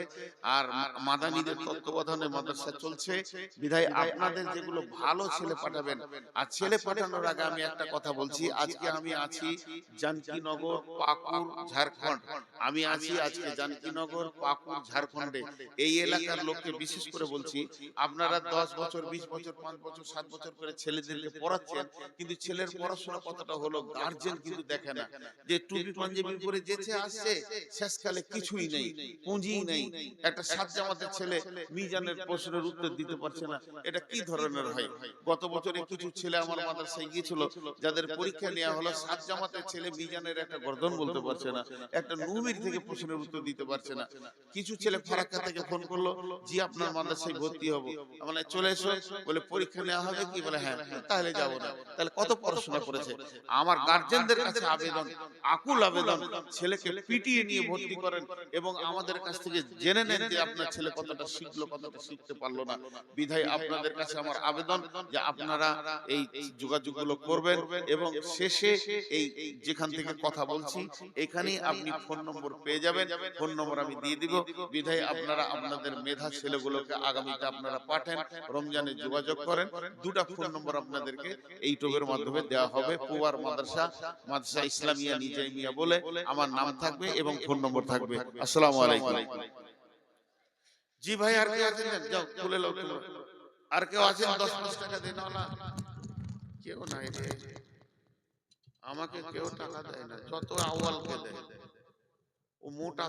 আর মাদানীদের তত্ত্বাবধানে মাদ্রাসা চলছে। বিধায় আপনাদের যেগুলো ভালো ছেলে পাঠাবেন। আর ছেলে পাঠানোর আগে আমি একটা কথা বলছি, আজকে আমি আছি জানকীনগর, পাকুড়, ঝাড়খণ্ড। আমি আছি আজকে জানকীনগর, পাকুড়, ঝাড়খণ্ডে। এই এলাকার লোককে বিশেষ করে বলছি, আপনারা 10 বছর, 20 বছর, 5 বছর, 7 বছর করে ছেলেদেরকে পড়াচ্ছেন, কিন্তু ছেলের পড়াশোনা কতটা হলো গার্জেন কিন্তু দেখে না। যে টুপি পাঞ্জাবি পরে যেচে আসছে, শেষকালে কিছুই নেই, পুঁজি নেই। একটা সাত জামাতের ছেলে মিজানের প্রশ্নের উত্তর দিতে পারছে না, এটা কি ধরনের হয়? গত বছরে কিছু ছেলে আমার মাদ্রাসায় গিয়েছিল, যাদের পরীক্ষা নেওয়া হলো, সাত জামাতের ছেলে মিজানের একটা গর্দন বলতে পারছে না, একটা নুমির থেকে প্রশ্নের উত্তর দিতে পারছে না। কিছু ছেলে ফারাক্কা থেকে ফোন করলো, জি আপনার মাদ্রাসায় ভর্তি হবো, মানে চলে এসো, বলে পরীক্ষা নেওয়া হবে কি, বলে হ্যাঁ, তাহলে যাবো না। তাহলে কত পড়াশোনা করেছে? আমার গার্জেনদের কাছে আবেদন, আকুল আবেদন, ছেলেকে পিটিয়ে নিয়ে ভর্তি করেন এবং আমাদের কাছ থেকে জেনে নেন যে আপনার ছেলে কতটা শিখলো, কতটা শিখতে পারলো না। বিধায় আপনাদের কাছে আমার আবেদন যে আপনারা এই যোগাযোগগুলো করবেন, এবং শেষে এই যেখান থেকে কথা বলছি এখানেই আপনি ফোন নম্বর পেয়ে যাবেন, ফোন নম্বর আমি দিয়ে দিব। বিধায় আপনারা আপনাদের মেধা ছেলেগুলোকে আগামীতে আপনারা পাঠান, রমজানে যোগাযোগ করেন। দুটা ফোন নম্বর আপনাদেরকে এই টোবের মাধ্যমে দেওয়া হবে। পুয়ার মাদ্রাসা, মাদ্রাসা ইসলামিয়া নিজামিয়া বলে আমার নাম থাকবে এবং ফোন নম্বর থাকবে। আসসালামু আলাইকুম। জি ভাই, আর কেউ আছেন? যাও খুলে লাও তোমরা। আর কেউ আছেন 10-5 টাকা দেন না? কেউ নাই রে, আমাকে কেউ টাকা দেয় না, যত আউয়ালকে দেয়। ও মোটা